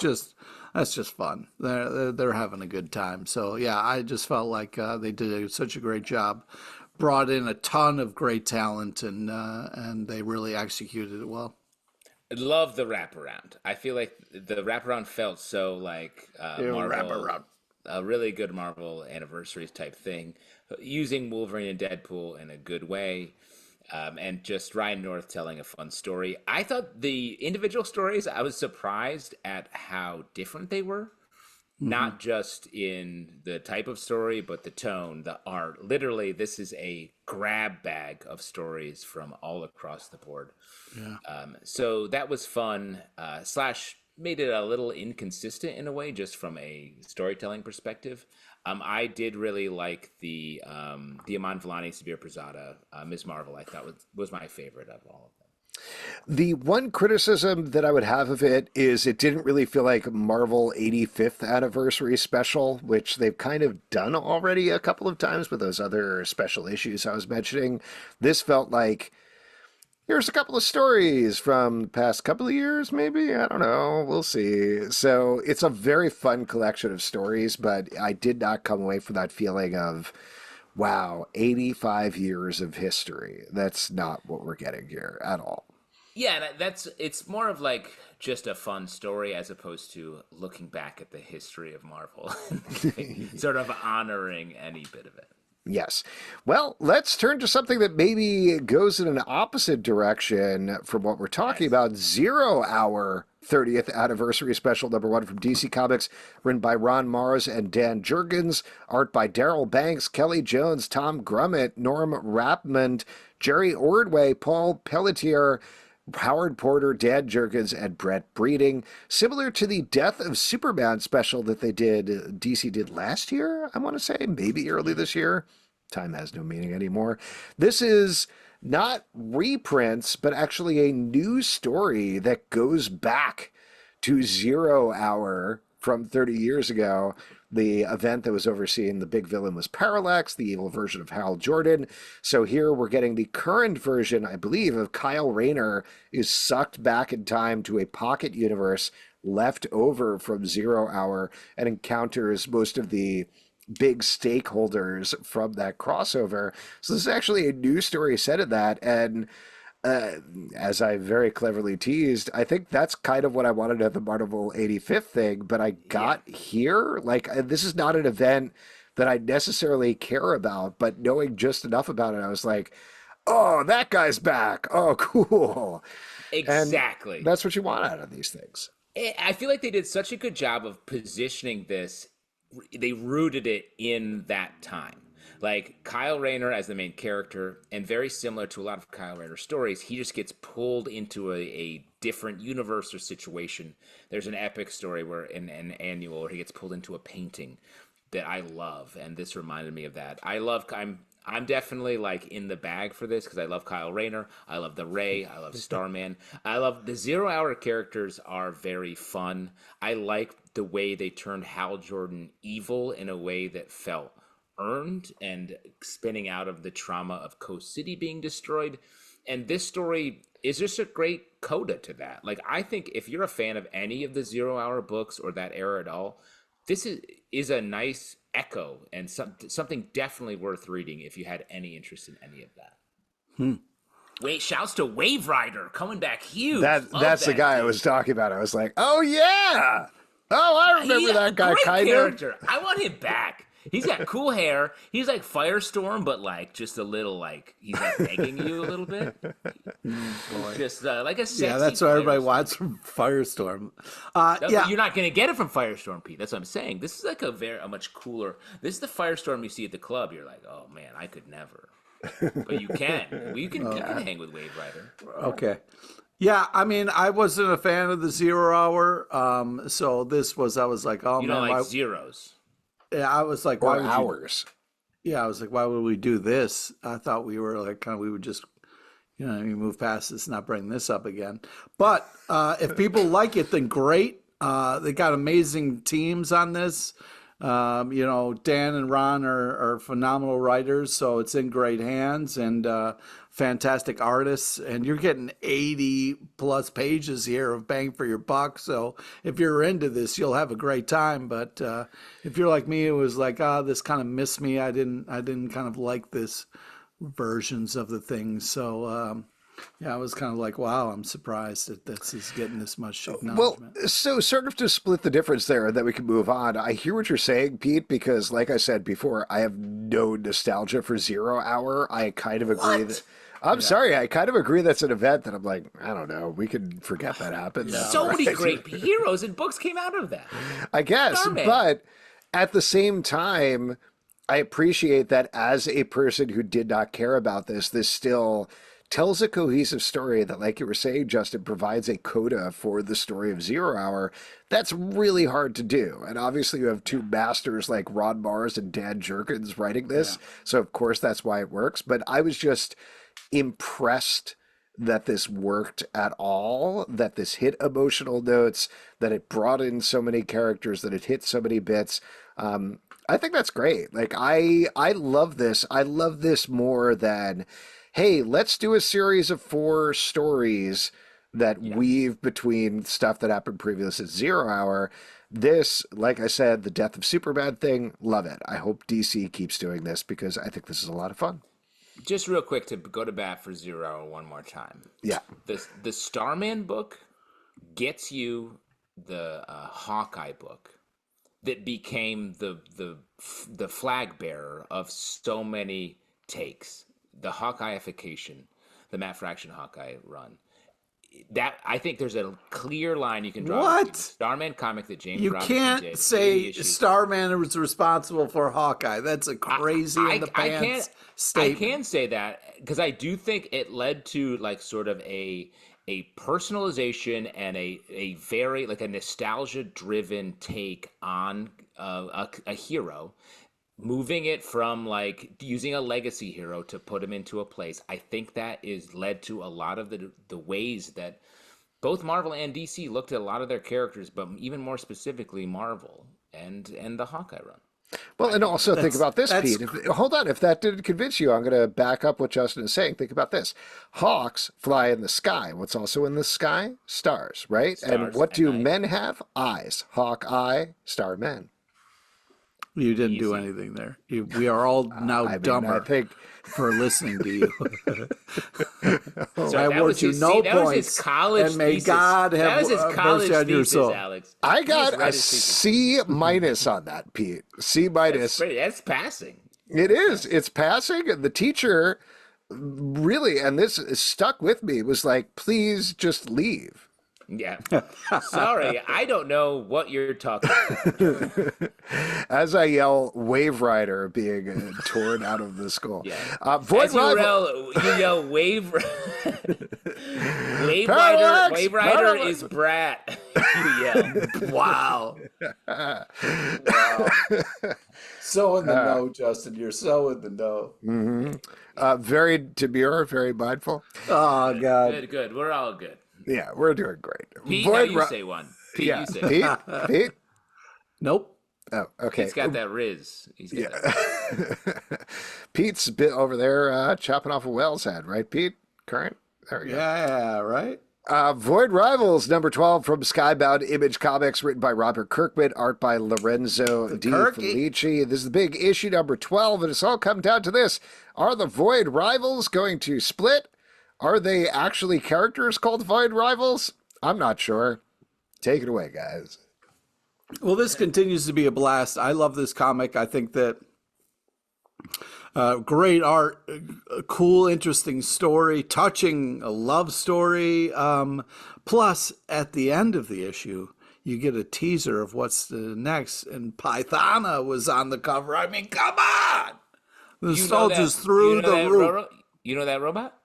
that's just fun. They're having a good time. So yeah, I just felt like they did such a great job, brought in a ton of great talent, and they really executed it well. I love the wraparound. I feel like the wraparound felt so like Marvel, a really good Marvel anniversaries type thing, using Wolverine and Deadpool in a good way. And just Ryan North telling a fun story. I thought the individual stories, I was surprised at how different they were. Not just in the type of story, but the tone, the art. Literally, this is a grab bag of stories from all across the board. Yeah. So that was fun, slash made it a little inconsistent in a way, just from a storytelling perspective. I did really like the Iman Vellani, Sabir Pirzada, Ms. Marvel. I thought was my favorite of all of them. The one criticism that I would have of it is it didn't really feel like Marvel 85th anniversary special, which they've kind of done already a couple of times with those other special issues I was mentioning. This felt like, here's a couple of stories from the past couple of years, maybe. I don't know. We'll see. So it's a very fun collection of stories, but I did not come away from that feeling of, wow, 85 years of history. That's not what we're getting here at all. Yeah, it's more of like just a fun story as opposed to looking back at the history of Marvel, sort of honoring any bit of it. Yes. Well, let's turn to something that maybe goes in an opposite direction from what we're talking about. 0 Hour 30th Anniversary Special #1 from DC Comics, written by Ron Marz and Dan Jurgens, art by Daryl Banks, Kelly Jones, Tom Grummett, Norm Rapmond, Jerry Ordway, Paul Pelletier, Howard Porter, Dan Jurgens, and Brett Breeding. Similar to the Death of Superman special that DC did last year, I want to say, maybe early this year. Time has no meaning anymore. This is not reprints, but actually a new story that goes back to 0 Hour from 30 years ago. The event that was overseeing the big villain was Parallax, the evil version of Hal Jordan. So here we're getting the current version, I believe, of Kyle Rayner is sucked back in time to a pocket universe left over from 0 Hour and encounters most of the big stakeholders from that crossover. So this is actually a new story set in that. And as I very cleverly teased, I think that's kind of what I wanted at the Marvel 85th thing, but I got here. Like, this is not an event that I necessarily care about, but knowing just enough about it, I was like, oh, that guy's back. Oh, cool. Exactly. And that's what you want out of these things. I feel like they did such a good job of positioning this. They rooted it in that time. Like Kyle Rayner as the main character, and very similar to a lot of Kyle Rayner stories, he just gets pulled into a different universe or situation. There's an epic story where in an annual where he gets pulled into a painting that I love, and this reminded me of that. I'm definitely like in the bag for this because I love Kyle Rayner. I love the Ray. I love Starman. I love the 0 Hour characters are very fun. I like the way they turned Hal Jordan evil in a way that felt earned and spinning out of the trauma of Coast City being destroyed. And this story is just a great coda to that. Like, I think if you're a fan of any of the 0 Hour books or that era at all, this is a nice echo and something definitely worth reading if you had any interest in any of that. Wait, shouts to Wave Rider coming back huge. That's the guy I was talking about. I was like, oh yeah. Oh, I remember that guy, great kind character. I want him back. He's got cool hair. He's like Firestorm, but like just a little like he's like begging you a little bit. Just like a sexy. Yeah, that's what everybody Firestorm. wants from Firestorm. No, Yeah, you're not gonna get it from Firestorm, Pete. That's what I'm saying. This is like a much cooler. This is the Firestorm you see at the club. You're like, oh man, I could never. But you can. Well, you can hang with Wave Rider. okay. Yeah, I mean, I wasn't a fan of the 0 Hour. So this was, I was like, oh You man, don't like why, zeros. yeah, I was like, why Or would hours. I was like, why would we do this? I thought we were like, kind of, we would just, you know, move past this, not bring this up again. But if people like it, then great. They got amazing teams on this. You know, Dan and Ron are phenomenal writers, so it's in great hands, and fantastic artists. And you're getting 80 plus pages here of bang for your buck. So if you're into this, you'll have a great time. But if you're like me, it was like, this kind of missed me. I didn't kind of like this versions of the things. So yeah, I was kind of like, wow, I'm surprised that this is getting this much Well, acknowledgement. so sort of to split the difference there, and then we can move on. I hear what you're saying, Pete, because like I said before, I have no nostalgia for 0 Hour. I kind of agree that. I'm sorry, I kind of agree that's an event that I'm like, I don't know, we can forget that happened. So many great heroes and books came out of that. I guess, Starman. but at the same time, I appreciate that as a person who did not care about this still tells a cohesive story that, like you were saying, Justin, provides a coda for the story of 0 Hour. That's really hard to do. And obviously you have two masters like Ron Mars and Dan Jerkins writing this. So of course that's why it works. But I was just impressed that this worked at all, that this hit emotional notes, that it brought in so many characters, that it hit so many bits. I think that's great. Like I love this. I love this more than, hey, let's do a series of 4 stories that weave between stuff that happened previous at 0 Hour. This, like I said, the Death of Superman thing, love it. I hope DC keeps doing this because I think this is a lot of fun. Just real quick to go to bat for 0 Hour one more time. Yeah. The Starman book gets you the Hawkeye book that became the flag bearer of so many takes. The Hawkeyeification, the Matt Fraction Hawkeye run. That I think there's a clear line you can draw. What? The Starman comic that James You Robinson can't did, say 80 issues. Starman was responsible for Hawkeye. That's a crazy in the pants statement. I can say that because I do think it led to like sort of a personalization and a very like a nostalgia driven take on a hero, moving it from like using a legacy hero to put him into a place. I think that is led to a lot of the ways that both Marvel and DC looked at a lot of their characters, but even more specifically Marvel and the Hawkeye run. Well, and also think about this, Pete. Hold on. If that didn't convince you, I'm going to back up what Justin is saying. Think about this. Hawks fly in the sky. What's also in the sky? Stars, right? Stars and what do at night. men have? Eyes. Hawk eye, star men. You didn't do anything there. We are all now dumber I think for listening to you. So I that award was you his, no see, that was points, his college and may thesis. God have that was his college mercy on your thesis, soul. Alex. I He got just read a his thesis. C minus on that, Pete. C minus. That's passing. It is. It's passing. And the teacher really, and this stuck with me, was like, please just leave. Yeah. Sorry, I don't know what you're talking about. As I yell, Wave Rider being torn out of the skull. Yeah. Void As you Rival. yell Wave Parallax! Wave Rider Parallax! is Brat. You yell. Wow. So in the know, Justin. You're so in the know. Very demure, very mindful. Oh, God. Good. We're all good. Yeah, we're doing great. Pete, now you say one. Pete, Yeah, you say Pete? Pete? Nope. Oh, okay. He's got that Riz. He's got that. Pete's bit over there chopping off a whale's head, right, Pete? Current? There we go. Yeah, right? Void Rivals, number 12 from Skybound Image Comics, written by Robert Kirkman, art by Lorenzo Di Felici. This is the big issue, number 12, and it's all come down to this. Are the Void Rivals going to split? Are they actually characters called Void Rivals? I'm not sure. Take it away, guys. Well, this continues to be a blast. I love this comic. I think that great art, cool, interesting story, touching a love story. Plus, at the end of the issue, you get a teaser of what's the next, and Pythana was on the cover. I mean, come on! The soldiers through the roof. You know that robot?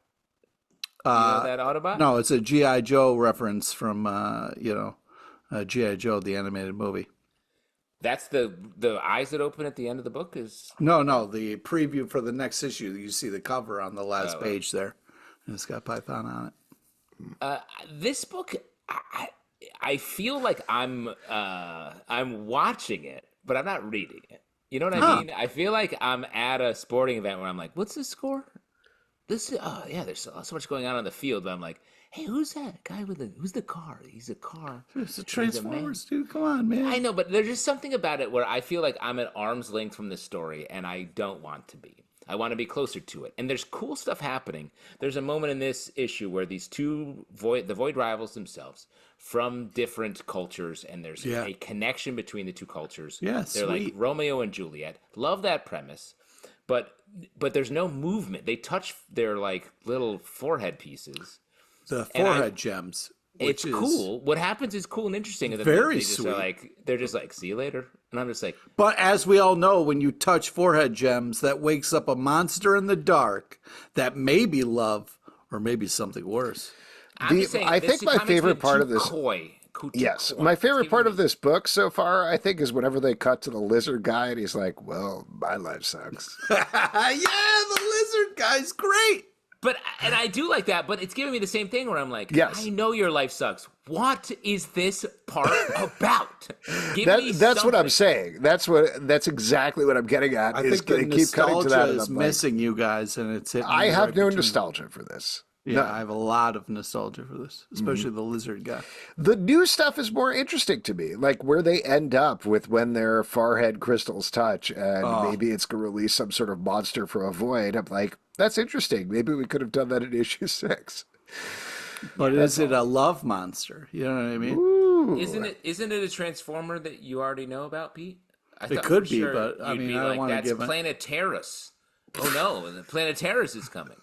You know that Autobot? No, it's a G.I. Joe reference from, G.I. Joe, the animated movie. That's the eyes that open at the end of the book is... No, the preview for the next issue. You see the cover on the last page there. And it's got Python on it. This book, I feel like I'm watching it, but I'm not reading it. You know what I mean? I feel like I'm at a sporting event where I'm like, what's the score? There's so much going on the field, but I'm like, hey, who's that guy who's the car? He's a car. It's a Transformers, dude. Come on, man. I know, but there's just something about it where I feel like I'm at arm's length from this story, and I don't want to be. I want to be closer to it. And there's cool stuff happening. There's a moment in this issue where these the Void rivals themselves from different cultures, and there's a connection between the two cultures. Yeah, they're like Romeo and Juliet. Love that premise. But there's no movement. They touch their like little forehead pieces. The forehead gems. It's cool. What happens is cool and interesting. And very they just sweet. They're just like, see you later. And I'm just like. But as we all know, when you touch forehead gems, that wakes up a monster in the dark that may be love or maybe something worse. I think my favorite part of this. Yes, my favorite part of this book so far, I think, is whenever they cut to the lizard guy and he's like, "Well, my life sucks." Yeah, the lizard guy's great. And I do like that, but it's giving me the same thing where I'm like, yes. I know your life sucks. What is this part about? That's what I'm saying. That's exactly what I'm getting at. I think the keep cutting to that is missing you guys, and it's hitting. I have no nostalgia for this. Yeah, I have a lot of nostalgia for this, especially the lizard guy. The new stuff is more interesting to me, like where they end up with when their forehead crystals touch, and maybe it's going to release some sort of monster from a void. I'm like, that's interesting. Maybe we could have done that in issue 6. But is it a love monster? You know what I mean? Ooh. Isn't it a transformer that you already know about, Pete? It could be, but I mean, I don't want to give it. Planet Terrace. Oh no, the Planet Terrace is coming.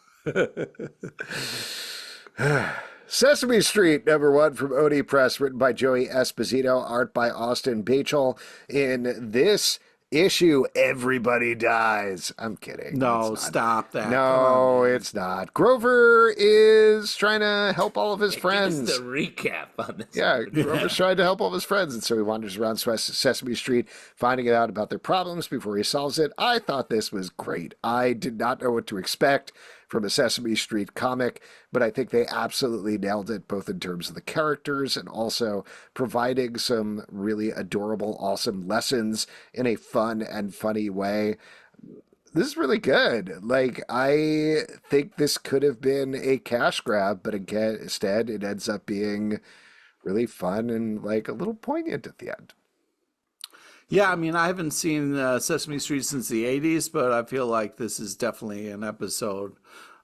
Sesame Street, #1 from Oni Press, written by Joey Esposito, art by Austin Bachel. In this issue, everybody dies. I'm kidding. No, stop that. No, it's not. Grover is trying to help all of his friends. Give us the recap on this. Yeah, Grover's trying to help all of his friends, and so he wanders around Sesame Street, finding out about their problems before he solves it. I thought this was great. I did not know what to expect from a Sesame Street comic, but I think they absolutely nailed it, both in terms of the characters and also providing some really adorable, awesome lessons in a fun and funny way. This is really good. Like, I think this could have been a cash grab, but again, instead it ends up being really fun and like a little poignant at the end. Yeah, I mean, I haven't seen Sesame Street since the 80s, but I feel like this is definitely an episode.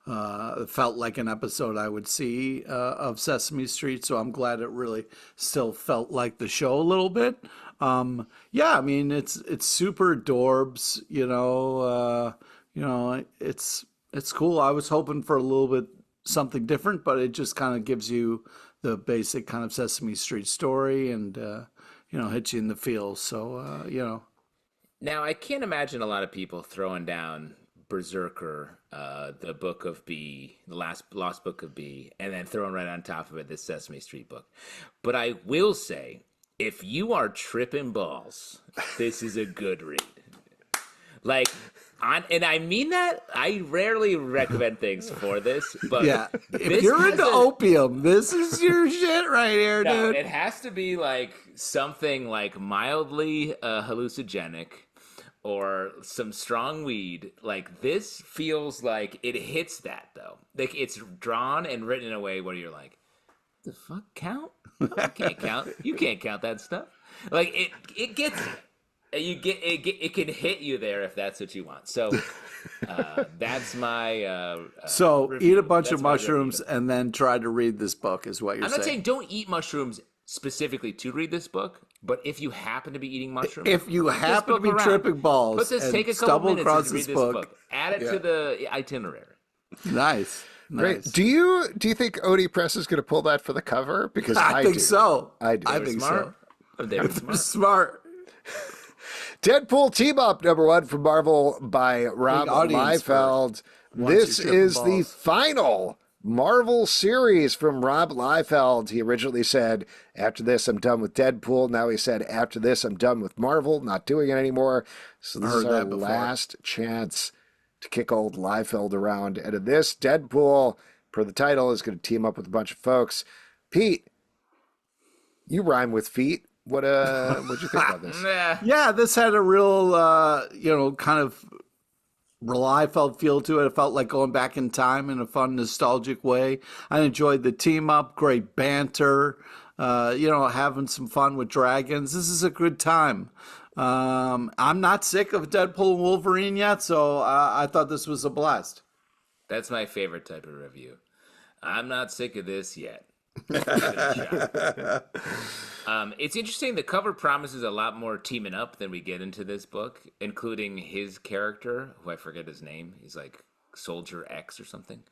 It felt like an episode I would see of Sesame Street, so I'm glad it really still felt like the show a little bit. Yeah, I mean, it's super adorbs, it's cool. I was hoping for a little bit something different, but it just kind of gives you the basic kind of Sesame Street story and hits you in the feels. So, Now, I can't imagine a lot of people throwing down BRZRKR, the book of B, the lost book of B, and then throwing right on top of it this Sesame Street book. But I will say, if you are tripping balls, this is a good read. And I mean that. I rarely recommend things for this, but yeah, if you're into opium, this is your shit right here, dude. It has to be like something like mildly hallucinogenic or some strong weed. Like, this feels like it hits that, though. Like, it's drawn and written in a way where you're like, the fuck count? No, you can't count. You can't count that stuff. Like, it gets it can hit you there if that's what you want. So that's my so review. Eat a bunch of mushrooms and then try to read this book is what you're saying. I'm not saying don't eat mushrooms specifically to read this book. But if you happen to be eating mushrooms, If you put this happen to book be around. tripping balls Put this, and take a couple stumble minutes across and read this this book. book. Add it to the itinerary. Nice. Great. Nice. Do you think Odie Press is going to pull that for the cover? Because I think do. so. I do. I They were think smart. so. They were They're smart. smart. Deadpool team up #1 from Marvel by Rob audience for Liefeld. once This you're tripping is the balls. final Marvel series from Rob Liefeld. He originally said, after this, I'm done with Deadpool. Now he said, after this, I'm done with Marvel, not doing it anymore. So this is Heard our that before. last chance to kick old Liefeld around. And in this, Deadpool, per the title, is going to team up with a bunch of folks. Pete, you rhyme with feet. What'd you think about this? Nah. Yeah, this had a real, kind of Liefeld feel to it. It felt like going back in time in a fun, nostalgic way. I enjoyed the team up, great banter, having some fun with dragons. This is a good time. I'm not sick of Deadpool and Wolverine yet, so I thought this was a blast. That's my favorite type of review. I'm not sick of this yet. Give it a shot. It's interesting. The cover promises a lot more teaming up than we get into this book, including his character, who I forget his name. He's like Soldier X or something.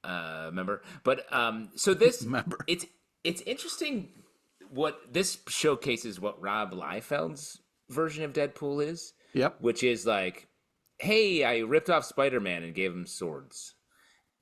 Remember? But so this, Remember. it's interesting. What this showcases what Rob Liefeld's version of Deadpool is. Yep. Which is like, hey, I ripped off Spider-Man and gave him swords.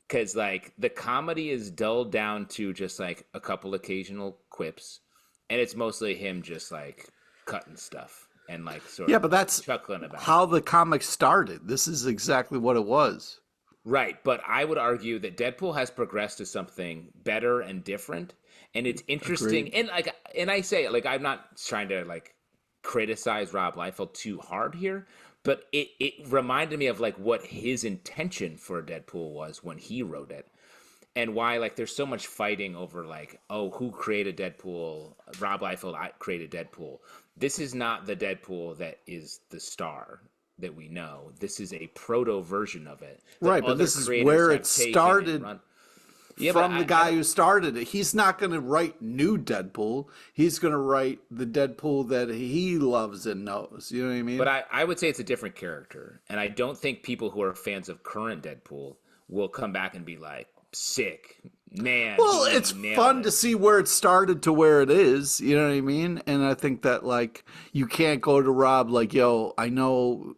Because, like, the comedy is dulled down to just, like, a couple occasional quips. And it's mostly him just, like, cutting stuff and, like, sort of But that's chuckling about how the comic started. This is exactly what it was. Right, but I would argue that Deadpool has progressed to something better and different. And it's interesting. Agreed. And I say, like, I'm not trying to, like, criticize Rob Liefeld too hard here. But it reminded me of, like, what his intention for Deadpool was when he wrote it. And why, like, there's so much fighting over, like, oh, who created Deadpool? Rob Liefeld created Deadpool. This is not the Deadpool that is the star that we know. This is a proto version of it. Right, but this is where it started from the guy who started it. He's not going to write new Deadpool. He's going to write the Deadpool that he loves and knows. You know what I mean? But I would say it's a different character. And I don't think people who are fans of current Deadpool will come back and be like, sick. Man. Well, it's fun to see where it started to where it is. You know what I mean? And I think that, like, you can't go to Rob like, yo, I know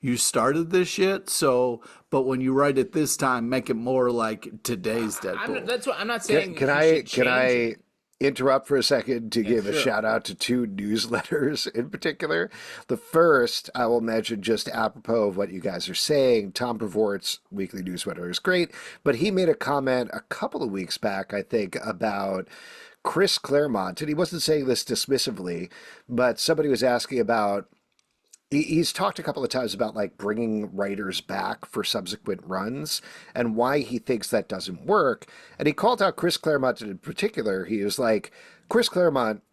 you started this shit, so, but when you write it this time, make it more like today's Deadpool. That's what I'm not saying. Can I interrupt for a second to give a shout out to two newsletters in particular? The first I will mention just apropos of what you guys are saying. Tom Brevoort's weekly newsletter is great, but he made a comment a couple of weeks back, I think, about Chris Claremont, and he wasn't saying this dismissively, but somebody was asking about. He's talked a couple of times about, like, bringing writers back for subsequent runs and why he thinks that doesn't work. And he called out Chris Claremont in particular. He was like, Chris Claremont,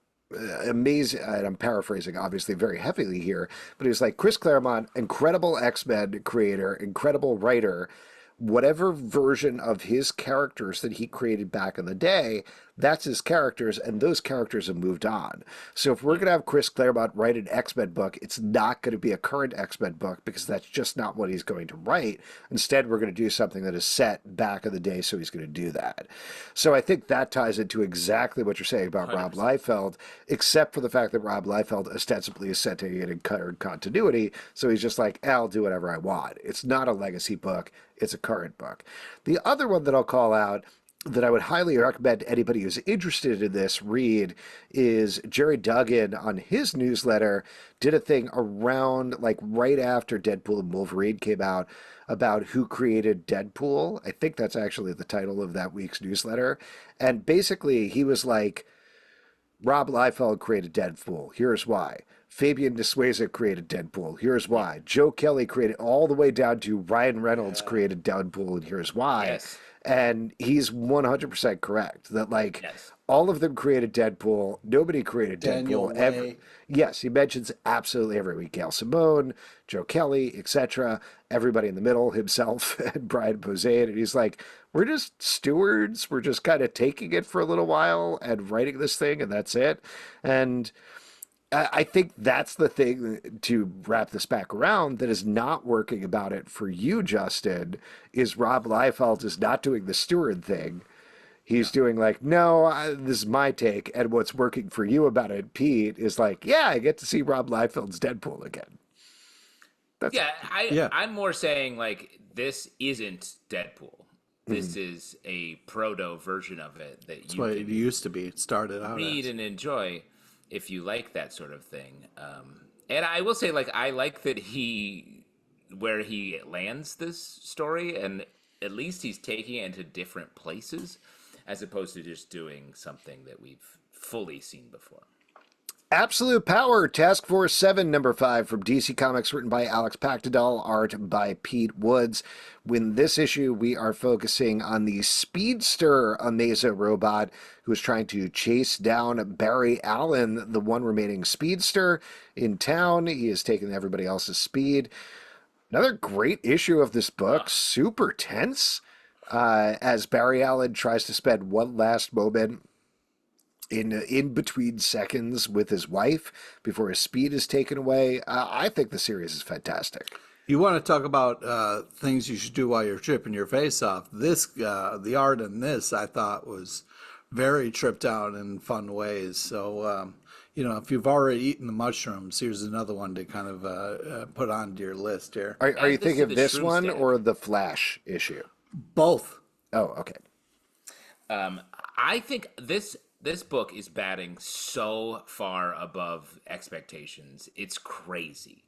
amazing, and I'm paraphrasing obviously very heavily here, but he was like, Chris Claremont, incredible X-Men creator, incredible writer. Whatever version of his characters that he created back in the day, that's his characters, and those characters have moved on. So if we're going to have Chris Claremont write an X-Men book, it's not going to be a current X-Men book because that's just not what he's going to write. Instead, we're going to do something that is set back in the day, so he's going to do that. So I think that ties into exactly what you're saying about 100%. Rob Liefeld, except for the fact that Rob Liefeld ostensibly is setting it in current continuity, so he's just like, I'll do whatever I want. It's not a legacy book. It's a current book. The other one that I'll call out that I would highly recommend anybody who's interested in this read is Jerry Duggan on his newsletter did a thing around, like, right after Deadpool and Wolverine came out about who created Deadpool. I think that's actually the title of that week's newsletter. And basically he was like, Rob Liefeld created Deadpool. Here's why. Fabian Nicieza created Deadpool. Here's why. Joe Kelly created all the way down to Ryan Reynolds created Deadpool, and here's why. Yes. And he's 100% correct that, like, Yes. all of them created Deadpool. Nobody created Daniel Deadpool. Way. Yes, he mentions absolutely every week. Gail Simone, Joe Kelly, etc. Everybody in the middle, himself and Brian Posehn. And he's like, we're just stewards. We're just kind of taking it for a little while and writing this thing, and that's it. And I think that's the thing, to wrap this back around, that is not working about it for you, Justin, is Rob Liefeld is not doing the steward thing. He's doing like, no, this is my take. And what's working for you about it, Pete, is like, yeah, I get to see Rob Liefeld's Deadpool again. That's I'm more saying, like, this isn't Deadpool. This is a proto version of it that That's you what it can used to be. It started out read as. and enjoy if you like that sort of thing. And I will say, like, I like that where he lands this story, and at least he's taking it into different places as opposed to just doing something that we've fully seen before. Absolute Power, Task Force 7, number 5 from DC Comics, written by Alex Pactadal, art by Pete Woods. In this issue, we are focusing on the speedster Amazo robot who is trying to chase down Barry Allen, the one remaining speedster in town. He has taken everybody else's speed. Another great issue of this book, super tense, as Barry Allen tries to spend one last moment in between seconds with his wife before his speed is taken away. I think the series is fantastic. You want to talk about things you should do while you're tripping your face off. This, the art in this, I thought was very tripped out in fun ways. So, if you've already eaten the mushrooms, here's another one to kind of put onto your list here. Are you thinking of the this Shroom one Stick. or the Flash issue? Both. Oh, okay. I think this book is batting so far above expectations. It's crazy.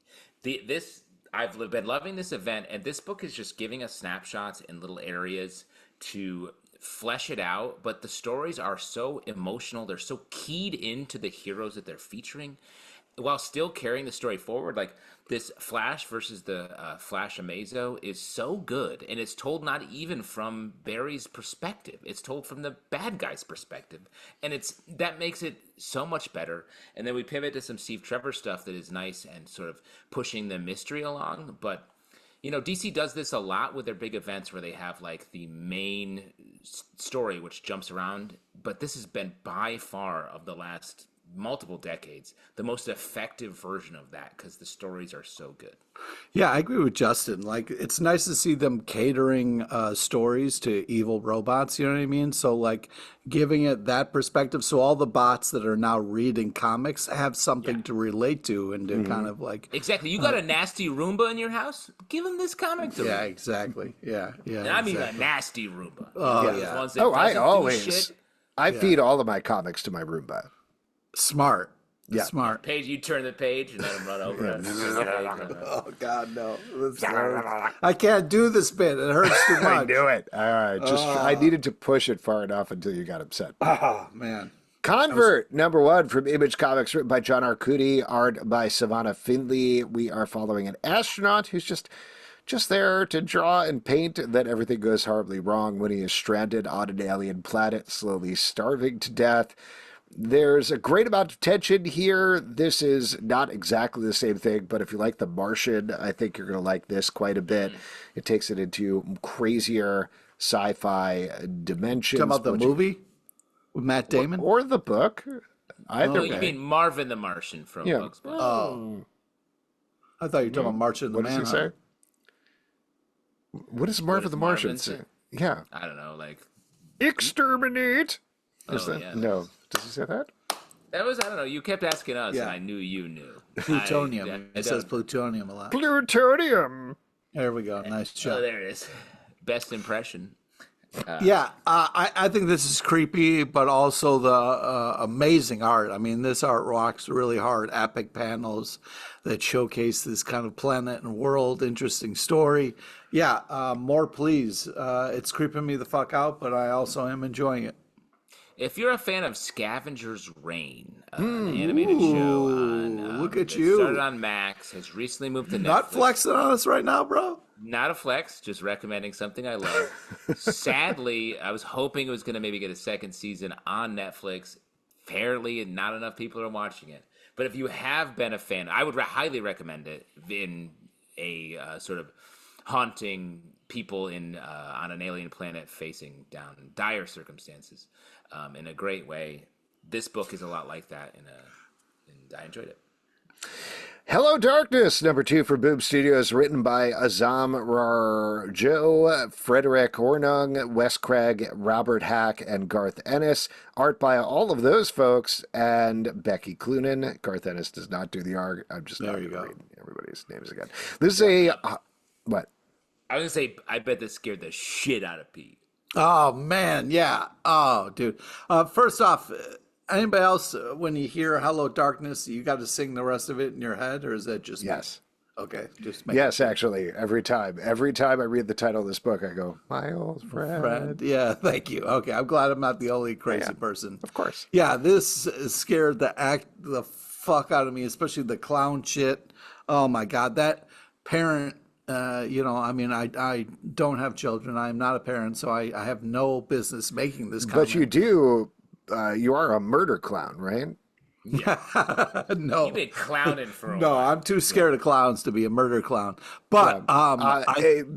I've been loving this event, and this book is just giving us snapshots in little areas to flesh it out. But the stories are so emotional; they're so keyed into the heroes that they're featuring, while still carrying the story forward. Like this Flash versus the Flash Amazo is so good, and it's told not even from Barry's perspective. It's told from the bad guy's perspective, and that makes it so much better. And then we pivot to some Steve Trevor stuff that is nice and sort of pushing the mystery along. But DC does this a lot with their big events where they have like the main story which jumps around. But this has been by far, of the last multiple decades, the most effective version of that, because the stories are so good. Yeah, I agree with Justin. Like, it's nice to see them catering stories to evil robots, you know what I mean? So, like, giving it that perspective, so all the bots that are now reading comics have something to relate to and to kind of like... Exactly. You got a nasty Roomba in your house? Give him this comic to Yeah, read. exactly. Yeah. And I mean exactly. a nasty Roomba. Oh, Those yeah. ones that I doesn't do always... shit. I feed all of my comics to my Roomba. Smart. Yeah. Smart. Page, you turn the page and let him run over it. Oh, God, no. I can't do this bit. It hurts too I much. knew it. All right. I needed to push it far enough until you got upset. Oh, man. Convert, number 1 from Image Comics, written by John Arcudi, art by Savannah Findley. We are following an astronaut who's just there to draw and paint, and then everything goes horribly wrong when he is stranded on an alien planet, slowly starving to death. There's a great amount of tension here. This is not exactly the same thing, but if you like The Martian, I think you're going to like this quite a bit. It takes it into crazier sci-fi dimensions. Talking about the movie with Matt Damon? Or the book. Either Oh, way. you mean Marvin the Martian from Bugs Bunny. Oh. I thought you were talking about March of the What does he Manhunt. say? What does Marvin the Martian Marvin say? say? Yeah. I don't know, like... Exterminate! Is that? yeah. No. Does he say that? That was, I don't know, you kept asking us, Yeah. and I knew you knew. Plutonium. I It says don't- plutonium a lot. Plutonium! There we go. Nice Oh, shot. there it is. Best impression. I think this is creepy, but also the amazing art. I mean, this art rocks really hard. Epic panels that showcase this kind of planet and world. Interesting story. Yeah, more please. It's creeping me the fuck out, but I also am enjoying it. If you're a fan of Scavenger's Reign, an animated show on... look at that you. started on Max, has recently moved to Netflix. Not flexing on us right now, bro. Not a flex, just recommending something I love. Sadly, I was hoping it was going to maybe get a second season on Netflix. Fairly, and not enough people are watching it. But if you have been a fan, I would highly recommend it in a sort of haunting people on an alien planet facing down dire circumstances in a great way. This book is a lot like that, and I enjoyed it. Hello Darkness, number 2 for Boob Studios, written by Azam Rarjo, Frederick Hornung, Wes Craig, Robert Hack, and Garth Ennis. Art by all of those folks and Becky Cloonan. Garth Ennis does not do the art. I'm just not going to read everybody's names again. This is what? I was going to say, I bet this scared the shit out of Pete. Oh, man, yeah. Oh, dude. First off, anybody else, when you hear Hello Darkness, you got to sing the rest of it in your head, or is that just yes? Me? Okay, just yes, actually, every time I read the title of this book, I go, "My old friend." Yeah, thank you. Okay, I'm glad I'm not the only crazy person. Of course. Yeah, this scared the fuck out of me, especially the clown shit. Oh my god, that parent. I mean, I don't have children. I'm not a parent, so I have no business making this comment. But you do. You are a murder clown, right? Yeah. No. You've been clowning for a while. No, I'm too scared of clowns to be a murder clown. But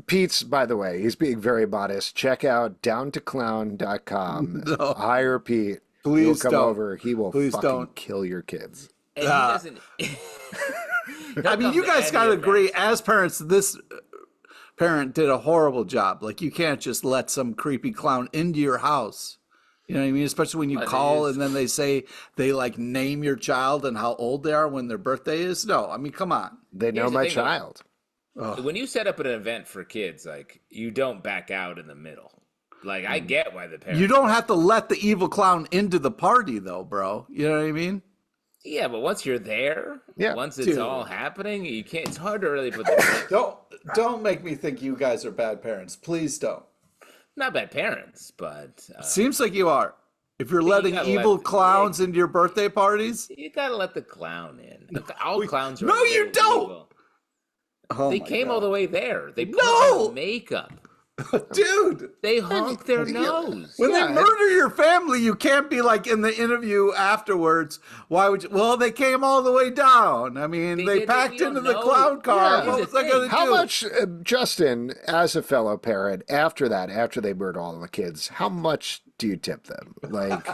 Pete's, by the way, he's being very modest. Check out downtoclown.com. No. Hire Pete. Please He'll come don't. over. He will Please fucking don't. kill your kids. And he doesn't. I mean, you guys got to agree, as parents, this parent did a horrible job. Like, you can't just let some creepy clown into your house. You know what I mean? Especially when you call and then they say they like name your child and how old they are when their birthday is. No, I mean, come on. They know my child. When you set up an event for kids, like, you don't back out in the middle. Like, I get why the parents. You don't have to let the evil clown into the party, though, bro. You know what I mean? Yeah, but once you're there, once it's all happening, you can't. It's hard to really put the. Don't make me think you guys are bad parents. Please don't. Not bad parents, but seems like you are. If you're letting evil clowns into your birthday parties, you gotta let the clown in. All clowns are. No, you don't. Evil. Oh they came all the way there. They put on makeup. Dude, they honk their nose. When they murder your family, you can't be like in the interview afterwards. Why would you? Well, they came all the way down. I mean, they packed into the clown car. What was I going to do? How much, Justin, as a fellow parent, after they murder all the kids, how much do you tip them? Like,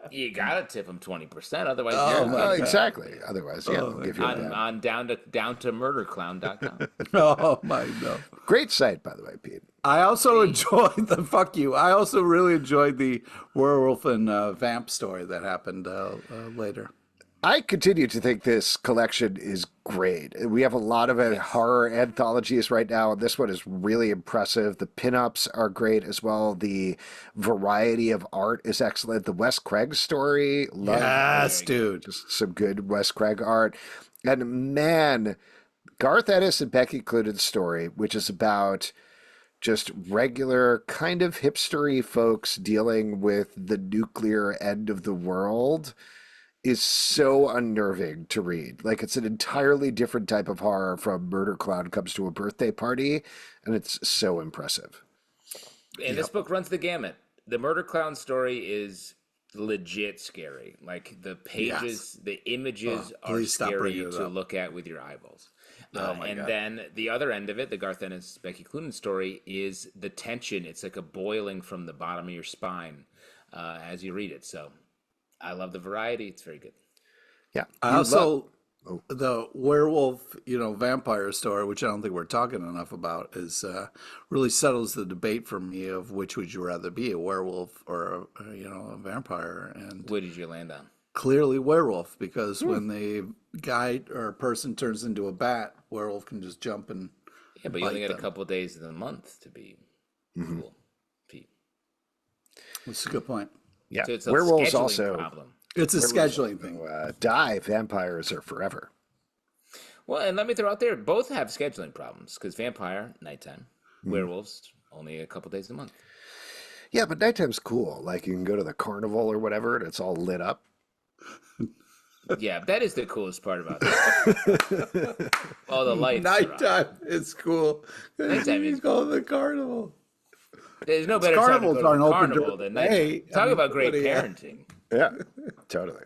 you gotta tip them 20%, otherwise. Exactly. Otherwise, give you on down to murderclown.com. Oh my no! Great site, by the way, Pete. I also enjoyed the fuck you. I also really enjoyed the werewolf and vamp story that happened later. I continue to think this collection is great. We have a lot of horror anthologies right now. This one is really impressive. The pinups are great as well. The variety of art is excellent. The Wes Craig story. Yes, dude. Just some good Wes Craig art. And man, Garth Ennis and Becky Cloonan's story, which is about just regular kind of hipstery folks dealing with the nuclear end of the world, is so unnerving to read. Like, it's an entirely different type of horror from Murder Clown Comes to a Birthday Party, and it's so impressive. And this book runs the gamut. The Murder Clown story is legit scary. Like, the pages, the images are scary to look at with your eyeballs. Then the other end of it, the Garth Ennis, Becky Cloonan story, is the tension. It's like a boiling from the bottom of your spine as you read it. So I love the variety. It's very good. Yeah. I also, the werewolf, vampire story, which I don't think we're talking enough about, is really settles the debate for me of which would you rather be, a werewolf or a vampire. And what did you land on? Clearly werewolf, because when the guy or person turns into a bat, werewolf can just jump and but you only got a couple of days in the month to be cool, Pete. That's a good point. Yeah, so it's a werewolves scheduling also. Problem. It's a scheduling thing. Die. Vampires are forever. Well, and let me throw out there, both have scheduling problems, because vampire, nighttime. Werewolves, only a couple days a month. Yeah, but nighttime's cool. Like, you can go to the carnival or whatever, and it's all lit up. Yeah, that is the coolest part about this. All the lights. Nighttime is cool. Nighttime You is go to the carnival. There's no better time to Carnivals go to aren't the open carnival during than the day. nighttime. Talk about great what do you- parenting. Yeah, totally.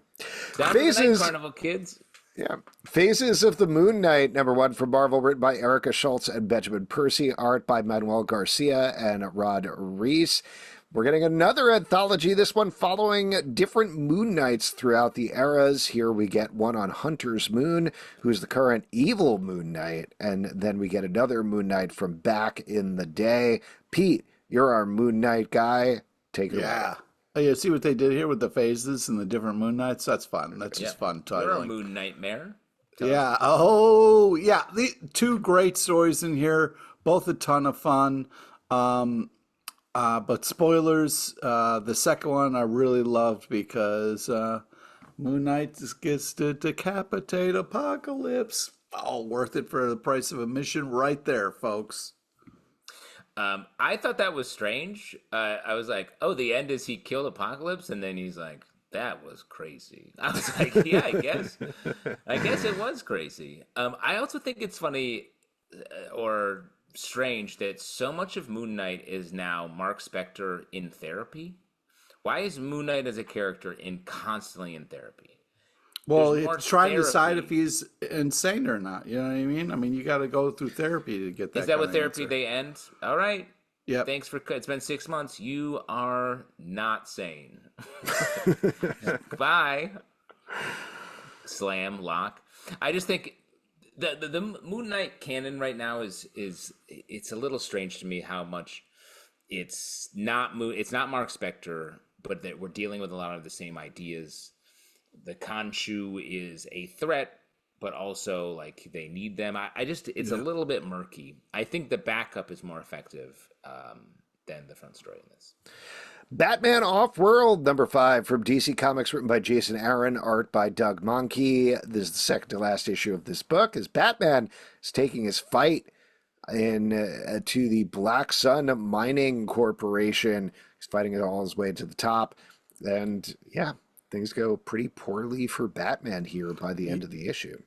Down to the night Phases. carnival, kids. Yeah. Phases of the Moon Knight, #1 from Marvel, written by Erica Schultz and Benjamin Percy, art by Manuel Garcia and Rod Reese. We're getting another anthology, this one following different Moon Knights throughout the eras. Here we get one on Hunter's Moon, who's the current evil Moon Knight, and then we get another Moon Knight from back in the day. Pete, you're our Moon Knight guy. Take it Yeah. away. Oh, yeah, see what they did here with the phases and the different moon nights? That's fun. That's just fun You're a titling. moon nightmare. Yeah. Oh, yeah. The two great stories in here, both a ton of fun. But spoilers, the second one I really loved because Moon Knight just gets to decapitate Apocalypse. Oh, worth it for the price of admission right there, folks. I thought that was strange. I was like, oh, the end is he killed Apocalypse, and then he's like, that was crazy. I was like, yeah, I guess it was crazy. I also think it's funny or strange that so much of Moon Knight is now Mark Spector in therapy. Why is Moon Knight as a character constantly in therapy? Well, There's more it's trying to decide therapy. if he's insane or not. You know what I mean? I mean, you got to go through therapy to get that. Is that kind what of therapy answer. they end? All right. Yep. Thanks for. It's been 6 months. You are not sane. Bye. Slam lock. I just think the Moon Knight canon right now is it's a little strange to me how much it's not Mark Spector, but that we're dealing with a lot of the same ideas. The Khonshu is a threat, but also like they need them. I just it's a little bit murky. I think the backup is more effective than the front story in this. Batman Off-World, #5 from DC Comics, written by Jason Aaron, art by Doug Mahnke. This is the second to last issue of this book, as Batman is taking his fight to the Black Sun Mining Corporation. He's fighting it all his way to the top. And yeah, things go pretty poorly for Batman here by the end of the issue.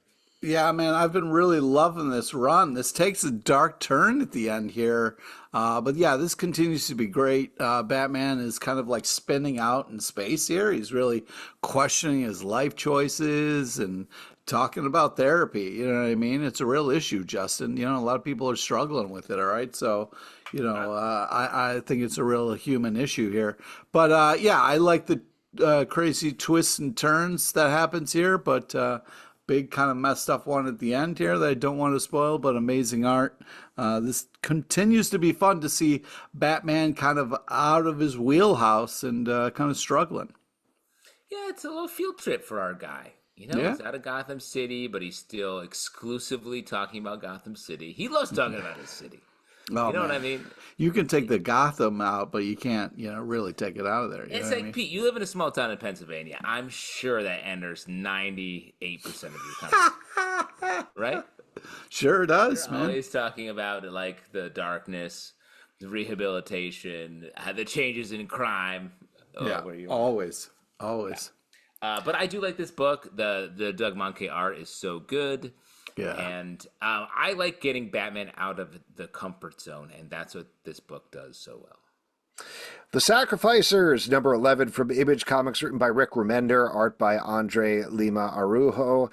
Yeah, man, I've been really loving this run. This takes a dark turn at the end here. But yeah, this continues to be great. Batman is kind of like spinning out in space here. He's really questioning his life choices and talking about therapy. You know what I mean? It's a real issue, Justin. You know, a lot of people are struggling with it, all right? So, you know, I think it's a real human issue here. But yeah, I like the crazy twists and turns that happens here, but big kind of messed up one at the end here that I don't want to spoil, but amazing art. This continues to be fun to see Batman kind of out of his wheelhouse and kind of struggling. Yeah, it's a little field trip for our guy. You know, he's out of Gotham City, but he's still exclusively talking about Gotham City. He loves talking about his city. Oh, You know man. what I mean? You can take the Gotham out, but you can't, you know, really take it out of there. You It's know like, what I mean? Pete, you live in a small town in Pennsylvania. I'm sure that enters 98% of your conversation. Right? Sure does, You're man. always talking about like the darkness, the rehabilitation, the changes in crime. Yeah, Where you are. always. But I do like this book. The Doug Mahnke art is so good. Yeah. And I like getting Batman out of the comfort zone, and that's what this book does so well. The Sacrificers, #11 from Image Comics, written by Rick Remender, art by Andre Lima Arujo.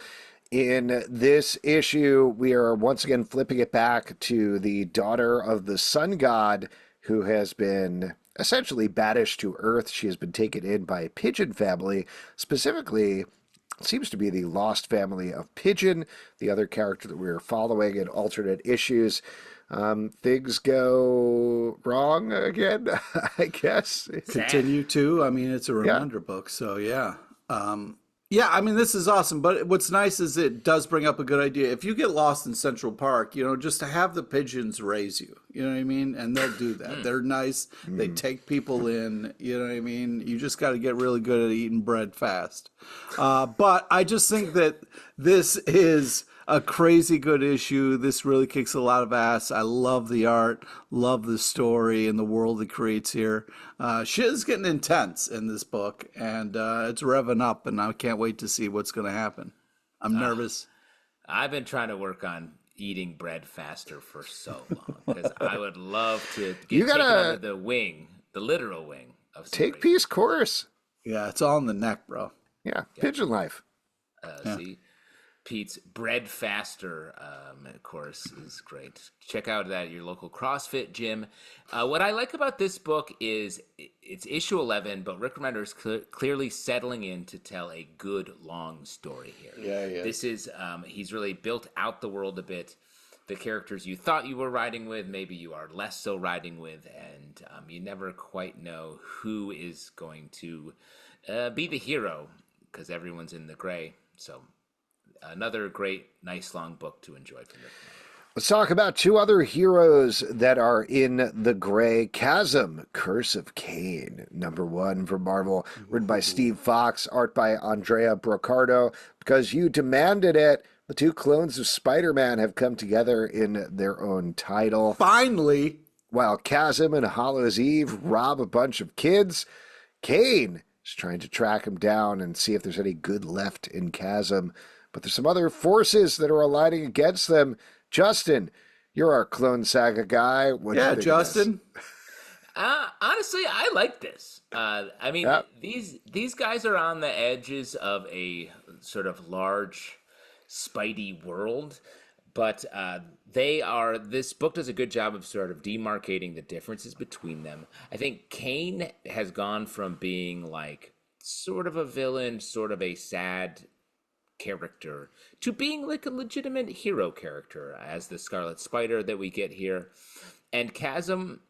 In this issue, we are once again flipping it back to the daughter of the sun god who has been essentially banished to Earth. She has been taken in by a pigeon family, specifically it seems to be the lost family of Pigeon, the other character that we are following in alternate issues. Things go wrong again, I guess. Continue to. I mean, it's a reminder book, so yeah. Yeah, I mean, this is awesome. But what's nice is it does bring up a good idea. If you get lost in Central Park, you know, just to have the pigeons raise you, you know what I mean? And they'll do that. They're nice. They take people in, you know what I mean? You just got to get really good at eating bread fast. But I just think that this is a crazy good issue. This really kicks a lot of ass. I love the art, love the story, and the world it creates here. Shit is getting intense in this book, and it's revving up, and I can't wait to see what's going to happen. I'm nervous. I've been trying to work on eating bread faster for so long because I would love to get taken under the wing, the literal wing of somebody. Take Peace course. Yeah, it's all in the neck, bro. Yeah, pigeon life. See, Pete's bread faster course is great. Check out that at your local CrossFit gym. What I like about this book is it's issue 11, but Rick Remender is clearly settling in to tell a good long story here. Yeah. This is he's really built out the world a bit. The characters you thought you were riding with, maybe you are less so riding with, and you never quite know who is going to be the hero because everyone's in the gray. So another great, nice long book to enjoy from Rick Remender. Let's talk about two other heroes that are in the gray. Chasm, Curse of Cain, #1 for Marvel, written by Steve Fox, art by Andrea Brocardo. Because you demanded it, the two clones of Spider-Man have come together in their own title. Finally. While Chasm and Hallows Eve rob a bunch of kids, Cain is trying to track him down and see if there's any good left in Chasm. But there's some other forces that are aligning against them. Justin, you're our Clone Saga guy. What do you think Justin. Honestly, I like this. I mean, these guys are on the edges of a sort of large Spidey world, but this book does a good job of sort of demarcating the differences between them. I think Cain has gone from being like sort of a villain, sort of a sad character, to being like a legitimate hero character as the Scarlet Spider that we get here. And Chasm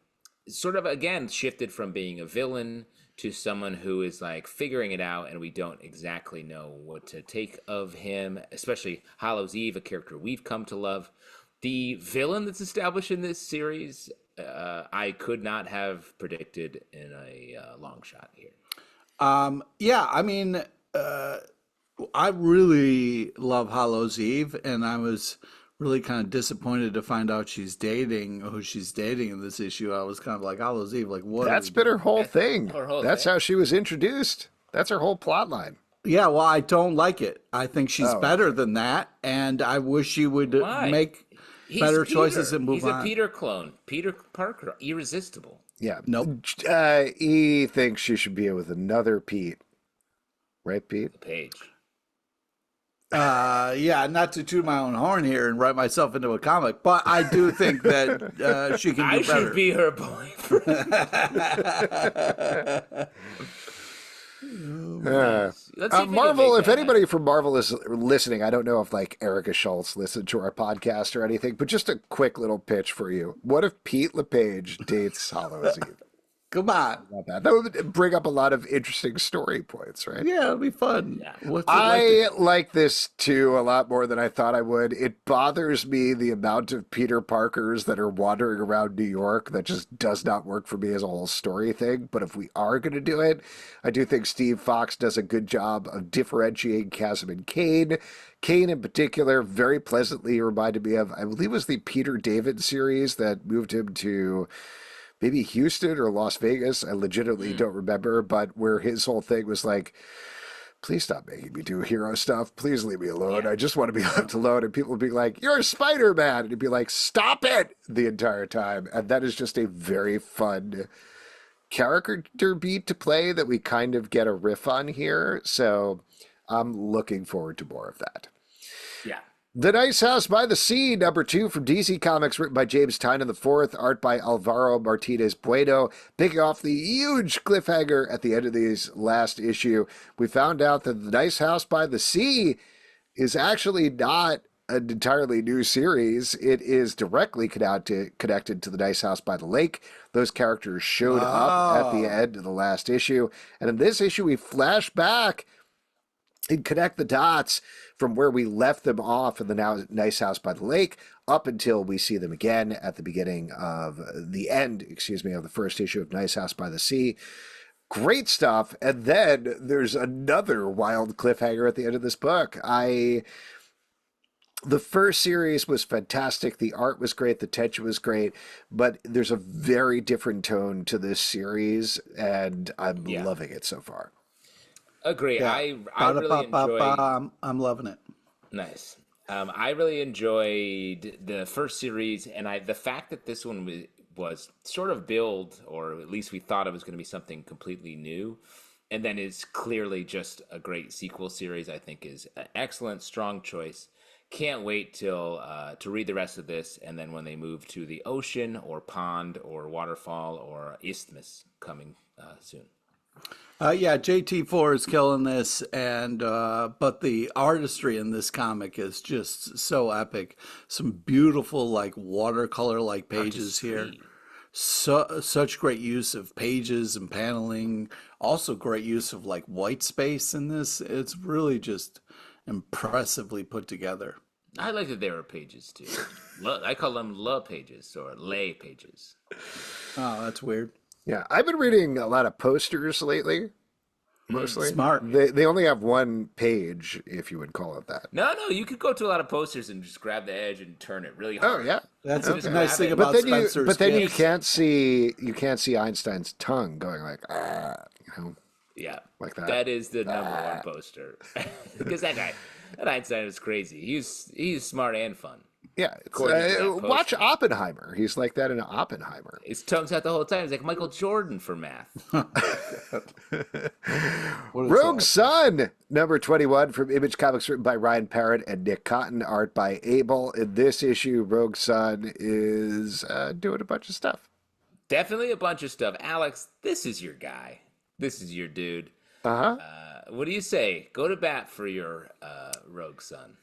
sort of again shifted from being a villain to someone who is like figuring it out, and we don't exactly know what to take of him, especially Hallows Eve, a character we've come to love. The villain that's established in this series, I could not have predicted in a long shot here. I mean, I really love Hallows Eve, and I was really kind of disappointed to find out she's dating who she's dating in this issue. I was kind of like, Hallows Eve, like what? That's been her whole thing. That's thing. how she was introduced. That's her whole plot line. Yeah, well, I don't like it. I think she's better than that, and I wish she would make better choices and move on. He's a Peter clone. Peter Parker, irresistible. Yeah. Nope. He thinks she should be with another Pete. Right, Pete? The page. Not to toot my own horn here and write myself into a comic, but I do think that she can do better. I should be her boyfriend. Marvel, if anybody from Marvel is listening, I don't know if like Erica Schultz listened to our podcast or anything, but just a quick little pitch for you. What if Pete LePage dates Hallows Eve? Come on. Not bad. That would bring up a lot of interesting story points, right? Yeah, it'll be fun. Yeah. I like this too a lot more than I thought I would. It bothers me the amount of Peter Parkers that are wandering around New York that just does not work for me as a whole story thing. But if we are going to do it, I do think Steve Fox does a good job of differentiating Chasm and Cain. Cain in particular very pleasantly reminded me of, I believe it was the Peter David series that moved him to maybe Houston or Las Vegas. I legitimately don't remember, but where his whole thing was like, please stop making me do hero stuff. Please leave me alone. I just want to be left alone. And people would be like, you're Spider-Man. And he'd be like, stop it the entire time. And that is just a very fun character beat to play that we kind of get a riff on here. So I'm looking forward to more of that. Yeah. The Nice House by the Sea, #2 from DC Comics, written by James Tynion IV, art by Alvaro Martinez Bueno. Picking off the huge cliffhanger at the end of this last issue, we found out that The Nice House by the Sea is actually not an entirely new series. It is directly connected to The Nice House by the Lake. Those characters showed up at the end of the last issue. And in this issue, we flash back and connect the dots from where we left them off in the Nice House by the Lake up until we see them again at the beginning of the end, of the first issue of Nice House by the Sea. Great stuff. And then there's another wild cliffhanger at the end of this book. I The first series was fantastic. The art was great. The tension was great. But there's a very different tone to this series, and I'm Yeah. loving it so far. Agree. Yeah. I really enjoy. I'm loving it. Nice. I really enjoyed the first series, and the fact that this one was sort of billed, or at least we thought it was going to be something completely new, and then is clearly just a great sequel series. I think is an excellent, strong choice. Can't wait till to read the rest of this, and then when they move to the ocean or pond or waterfall or isthmus coming soon. Yeah, JT4 is killing this, and but the artistry in this comic is just so epic. Some beautiful, like watercolor-like pages here. Such great use of pages and paneling. Also, great use of like white space in this. It's really just impressively put together. I like that there are pages too. I call them love pages or lay pages. Oh, that's weird. Yeah, I've been reading a lot of posters lately. Mostly. Smart. They only have one page, if you would call it that. No, you could go to a lot of posters and just grab the edge and turn it really hard. Oh yeah, That's Okay. a nice thing But about but Spencer's then you gifts. can't see Einstein's tongue going like Yeah, like that. That is the number one poster because that Einstein is crazy. He's smart and fun. Yeah, According to that watch poster. Oppenheimer. He's like that in Oppenheimer. His tongue's out the whole time. He's like Michael Jordan for math. What is Rogue that? Sun, number 21 from Image Comics, written by Ryan Parrott and Nick Cotton, art by Abel. In this issue, Rogue Sun is doing a bunch of stuff. Definitely a bunch of stuff. Alex, this is your guy. This is your dude. Uh-huh. What do you say? Go to bat for your Rogue Sun.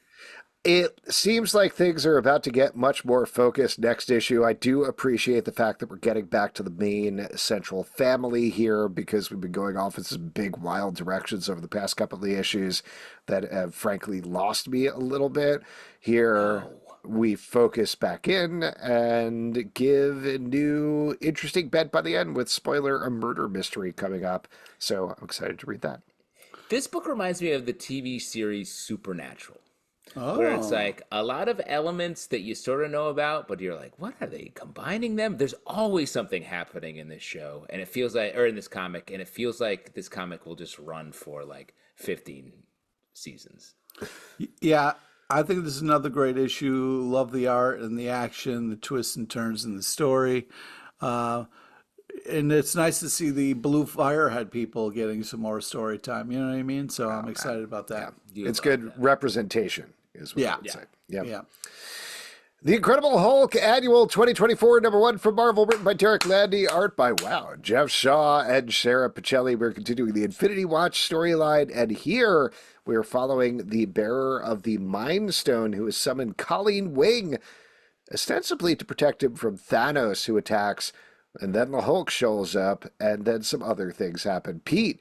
It seems like things are about to get much more focused next issue. I do appreciate the fact that we're getting back to the main central family here, because we've been going off in some big wild directions over the past couple of issues that have frankly lost me a little bit. Here we focus back in and give a new interesting bent by the end with, spoiler, a murder mystery coming up. So I'm excited to read that. This book reminds me of the TV series Supernatural. Where it's like a lot of elements that you sort of know about, but you're like, what are they combining them? There's always something happening in this show, and it feels like, or in this comic, and it feels like this comic will just run for like 15 seasons. Yeah, I think this is another great issue. Love the art and the action, the twists and turns in the story. And it's nice to see the Blue Firehead people getting some more story time. You know what I mean? So I'm excited about that. It's good representation, is what I would say. Yeah. The Incredible Hulk Annual 2024, number 1 from Marvel, written by Derek Landy, art by, Jeff Shaw and Sarah Pichelli. We're continuing the Infinity Watch storyline, and here we're following the bearer of the Mind Stone, who has summoned Colleen Wing, ostensibly to protect him from Thanos, who attacks, and then the Hulk shows up, and then some other things happen. Pete,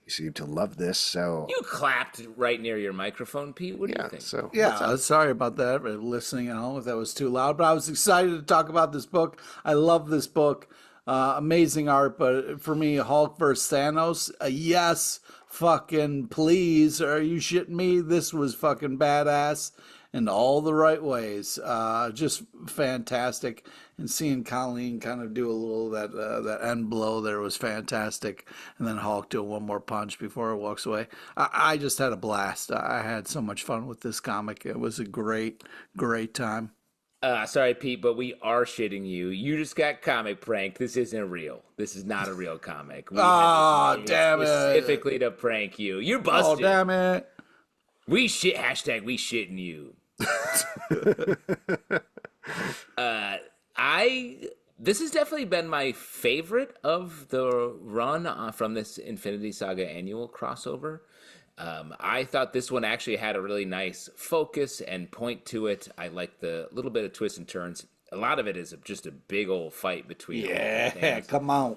you seem to love this, so... You clapped right near your microphone, Pete. What do you think? So Yeah, sorry about that. Listening at home if that was too loud, but I was excited to talk about this book. I love this book. Amazing art, but for me, Hulk versus Thanos, yes, fucking please. Are you shitting me? This was fucking badass in all the right ways. Just fantastic. And seeing Colleen kind of do a little that end blow there was fantastic. And then Hulk do one more punch before he walks away. I just had a blast. I had so much fun with this comic. It was a great, great time. Sorry, Pete, but we are shitting you. You just got comic pranked. This isn't real. This is not a real comic. We had this damn it. specifically to prank you. You're busted. Oh, damn it. We shitting you. This has definitely been my favorite of the run from this Infinity Saga annual crossover. I thought this one actually had a really nice focus and point to it. I like the little bit of twists and turns. A lot of it is just a big old fight between Yeah, come on.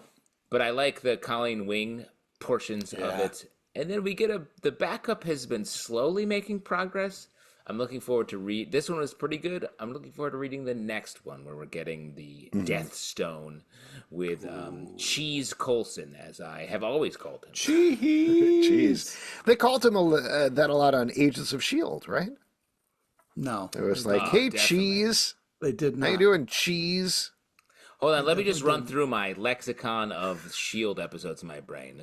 but I like the Colleen Wing portions of it. And then we get the backup has been slowly making progress. I'm looking forward to read. This one was pretty good. I'm looking forward to reading the next one where we're getting the Death Stone with Cheese Coulson, as I have always called him. Jeez. They called him that a lot on Agents of S.H.I.E.L.D., right? No, It was like, hey, definitely. Cheese. they did not. How you doing, Cheese? Hold on, let me just run through my lexicon of S.H.I.E.L.D. episodes in my brain.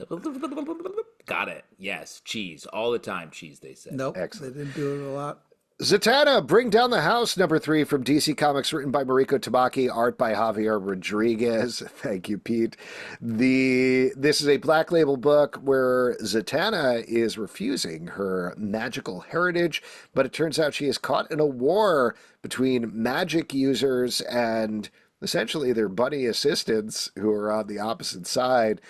Got it. Yes, cheese. All the time, cheese, they said. Nope, Excellent. they didn't do it a lot. Zatanna, Bring Down the House, #3 from DC Comics, written by Mariko Tamaki, art by Javier Rodriguez. Thank you, Pete. This is a Black Label book where Zatanna is refusing her magical heritage, but it turns out she is caught in a war between magic users and essentially their bunny assistants who are on the opposite side.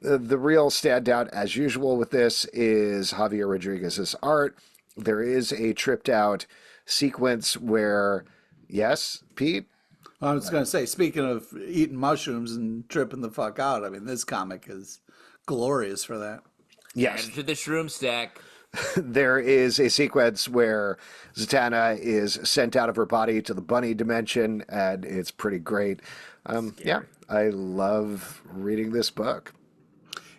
The real standout, as usual with this, is Javier Rodriguez's art. There is a tripped out sequence where, yes, Pete? I was going to say, speaking of eating mushrooms and tripping the fuck out, I mean, this comic is glorious for that. Yes. Add to the shroom stack. There is a sequence where Zatanna is sent out of her body to the bunny dimension, and it's pretty great. Yeah, I love reading this book.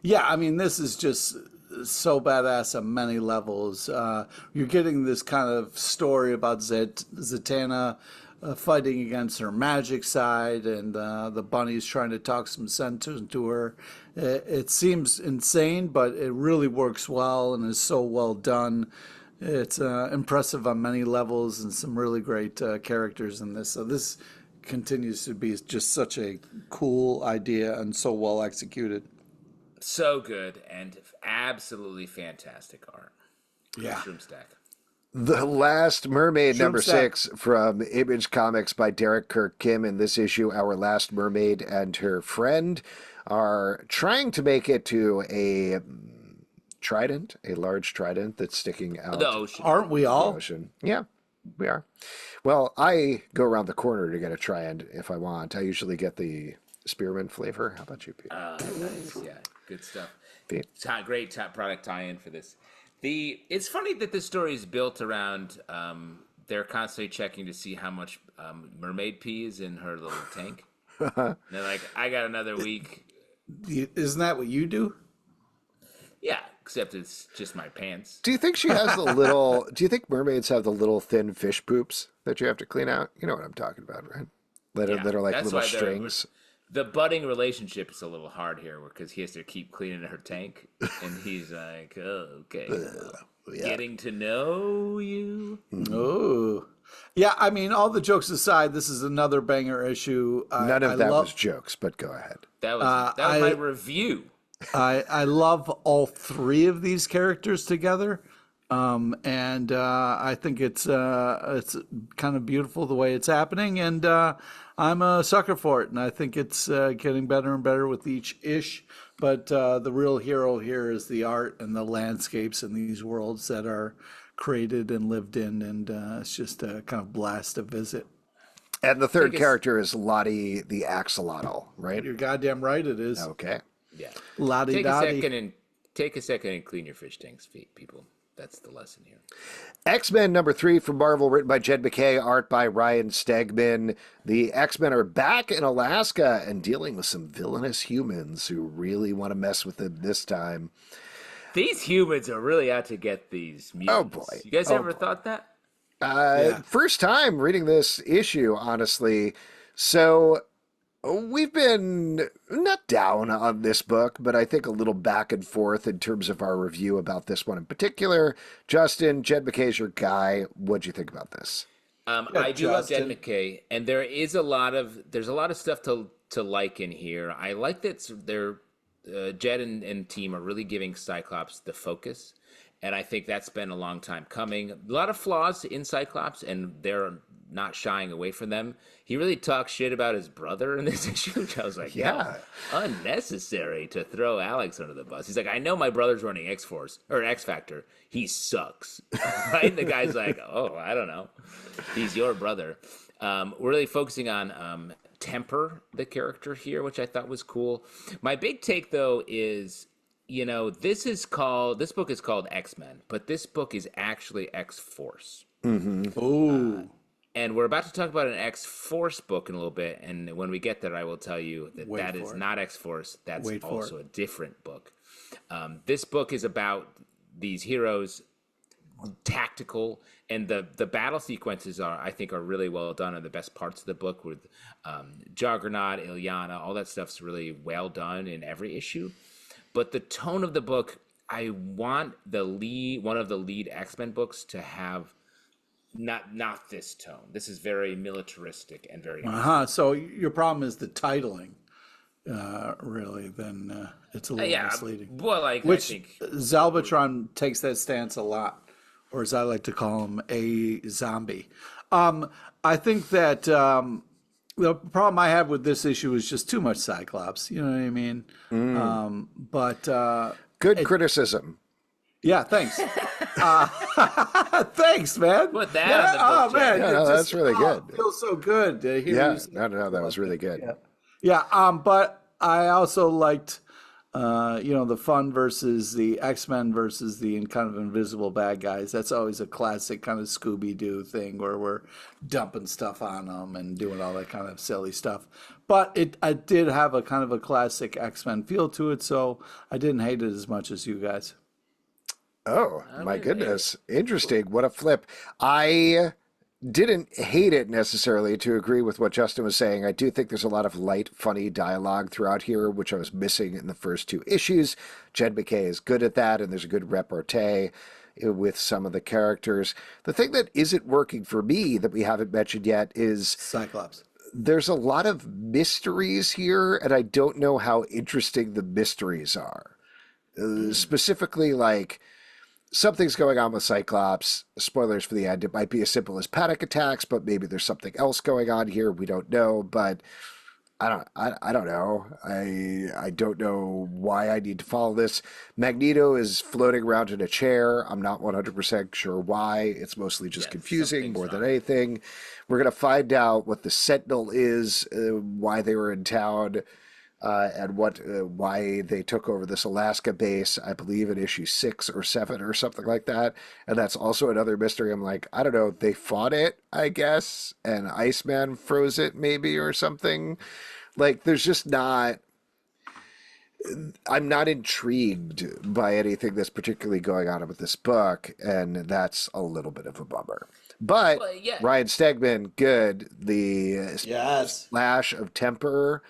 Yeah, I mean, this is just so badass on many levels. You're getting this kind of story about Zatanna fighting against her magic side, and the bunny's trying to talk some sense into her. It seems insane, but it really works well and is so well done. It's impressive on many levels and some really great characters in this. So this continues to be just such a cool idea and so well executed. So good and absolutely fantastic art. Yeah. Shroom stack. The Last Mermaid, Shroom stack. #6 from Image Comics by Derek Kirk Kim. In this issue, our last mermaid and her friend are trying to make it to a trident, a large trident that's sticking out The ocean. Aren't we the all? ocean. Yeah, we are. Well, I go around the corner to get a trident if I want. I usually get the spearmint flavor. How about you, Pete? Nice. Yeah, good stuff. Pete? Great top product tie-in for this. It's funny that this story is built around they're constantly checking to see how much mermaid pee is in her little tank. And they're like, I got another week. Isn't that what you do? Yeah, except it's just my pants. Do you think she has the little? Do you think mermaids have the little thin fish poops that you have to clean out? You know what I'm talking about, right? That are like that's little why strings. The budding relationship is a little hard here because he has to keep cleaning her tank, and he's like, "Oh, okay, getting to know you." Oh, yeah. I mean, all the jokes aside, this is another banger issue. None of that was jokes, but go ahead. That was my review. I love all three of these characters together, and I think it's kind of beautiful the way it's happening, and I'm a sucker for it, and I think it's getting better and better with each ish. But the real hero here is the art and the landscapes and these worlds that are created and lived in, and it's just a kind of blast to visit. And the third character is Lottie the Axolotl, right? You're goddamn right, it is. Okay. Yeah. Lottie Take Dottie. a second and clean your fish tanks, feet, people. That's the lesson here. X-Men #3 from Marvel, written by Jed MacKay, art by Ryan Stegman. The X-Men are back in Alaska and dealing with some villainous humans who really want to mess with them this time. These humans are really out to get these mutants. Oh, boy. You guys ever thought that? First time reading this issue, honestly. So we've been not down on this book, but I think a little back and forth in terms of our review about this one in particular. Justin, Jed MacKay's your guy. What'd you think about this? I do love Jed Justin. MacKay, and there's a lot of stuff to like in here. I like that Jed and team are really giving Cyclops the focus, and I think that's been a long time coming. A lot of flaws in Cyclops, and they're not shying away from them. He really talks shit about his brother in this issue, which I was like, Yeah. unnecessary to throw Alex under the bus. He's like, I know my brother's running X-Force or X-Factor. He sucks. Right? And the guy's like, oh, I don't know. He's your brother. We're really focusing on Temper, the character here, which I thought was cool. My big take, though, is, this book is called X-Men, but this book is actually X-Force. Ooh. And we're about to talk about an X-Force book in a little bit, and when we get there, I will tell you that Wait that for is it. not X-Force. That's Wait for also a different book. This book is about these heroes tactical, and the battle sequences I think are really well done, and the best parts of the book with Juggernaut, Ilyana, all that stuff's really well done in every issue. But the tone of the book, I want one of the lead X-Men books to have not this tone. This is very militaristic and very So your problem is the titling, really. Then it's a little misleading. Well, I think Zalbatron takes that stance a lot, or as I like to call him, a zombie. I think that the problem I have with this issue is just too much Cyclops. You know what I mean? Good criticism. Yeah, thanks. Thanks, man. Put that on the book, man, Yeah, no, that's really good. It feels so good to hear Yeah, you say no, that was really good. but I also liked, the fun versus the X-Men versus the kind of invisible bad guys. That's always a classic kind of Scooby-Doo thing where we're dumping stuff on them and doing all that kind of silly stuff. But I did have a kind of a classic X-Men feel to it, so I didn't hate it as much as you guys. Oh, my goodness. Interesting. What a flip. I didn't hate it necessarily, to agree with what Justin was saying. I do think there's a lot of light, funny dialogue throughout here, which I was missing in the first two issues. Jed McKay is good at that, and there's a good repartee with some of the characters. The thing that isn't working for me that we haven't mentioned yet is Cyclops. there's a lot of mysteries here, and I don't know how interesting the mysteries are. Specifically, like, something's going on with Cyclops. Spoilers for the end. It might be as simple as panic attacks, but maybe there's something else going on here. We don't know, but I don't know. I don't know why I need to follow this. Magneto is floating around in a chair. I'm not 100% sure why. It's mostly just confusing more than anything. We're going to find out what the Sentinel is, why they were in town, and why they took over this Alaska base, I believe in issue 6 or 7 or something like that. And that's also another mystery. I'm like, I don't know, they fought it, I guess, and Iceman froze it maybe or something. Like, there's just not... I'm not intrigued by anything that's particularly going on with this book, and that's a little bit of a bummer. But Ryan Stegman, good. The slash of temper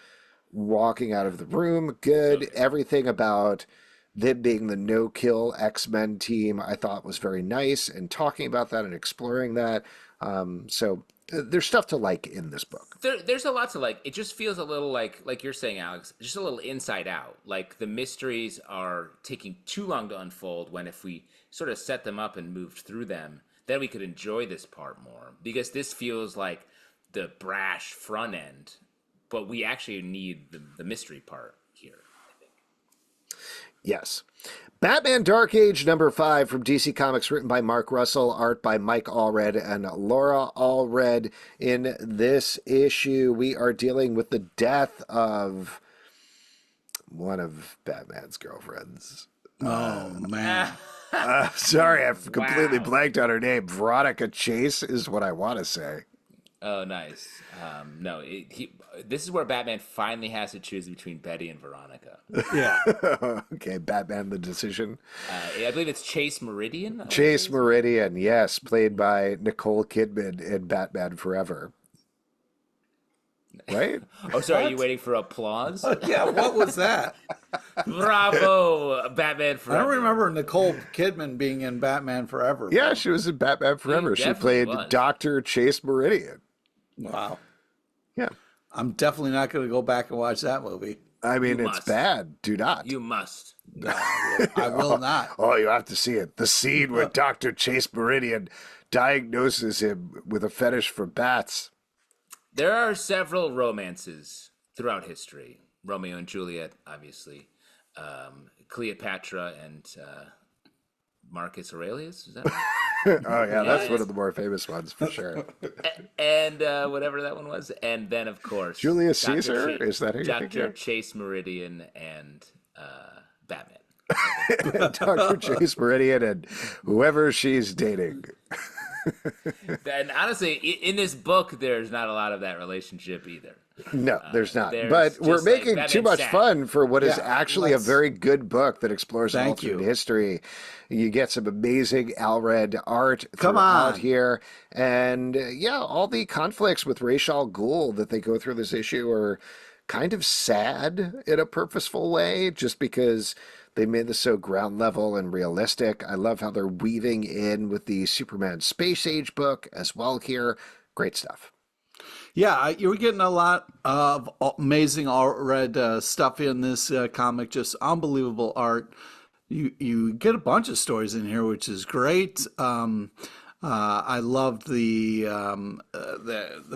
walking out of the room, good. Everything about them being the no-kill X-Men team I thought was very nice, and talking about that and exploring that. So there's stuff to like in this book. There's a lot to like. It just feels a little like you're saying, Alex, just a little inside out. Like the mysteries are taking too long to unfold, when if we sort of set them up and moved through them, then we could enjoy this part more. Because this feels like the brash front end, but we actually need the mystery part here, I think. Yes. Batman Dark Age #5 from DC Comics, written by Mark Russell, art by Mike Allred and Laura Allred. In this issue, we are dealing with the death of one of Batman's girlfriends. Oh, man. Sorry, I've completely blanked on her name. Veronica Chase is what I want to say. Oh, nice. No, this is where Batman finally has to choose between Betty and Veronica. Yeah. Okay, Batman the decision. I believe it's Chase Meridian. Chase Meridian, yes, played by Nicole Kidman in Batman Forever. Right? Oh, sorry, are you waiting for applause? Yeah, what was that? Bravo, Batman Forever. I don't remember Nicole Kidman being in Batman Forever. Yeah, she was in Batman Forever. She played Dr. Chase Meridian. Wow. Yeah. I'm definitely not going to go back and watch that movie. I mean, it's bad. Do not. You must. No, I will not. Oh, you have to see it. The scene where Dr. Chase Meridian diagnoses him with a fetish for bats. There are several romances throughout history. Romeo and Juliet, obviously. Cleopatra and Marcus Aurelius, is that right? Oh, yeah, that's one of the more famous ones, for sure. And whatever that one was. And then, of course... Julius Caesar? Is that who you're thinking Dr. of? Chase Meridian and Batman. Dr. Chase Meridian and whoever she's dating. And honestly, in this book, there's not a lot of that relationship either. No, there's not. There's But we're just, like, making too Batman's much sad. fun for what is Yeah, actually a very good book that explores Thank alternate you. history. You get some amazing Alred art Come throughout on. here. And yeah, all the conflicts with Ra's al Ghul that they go through this issue are kind of sad in a purposeful way, just because they made this so ground level and realistic. I love how they're weaving in with the Superman Space Age book as well here. Great stuff. Yeah, you were getting a lot of amazing art stuff in this comic. Just unbelievable art. You get a bunch of stories in here, which is great. I loved the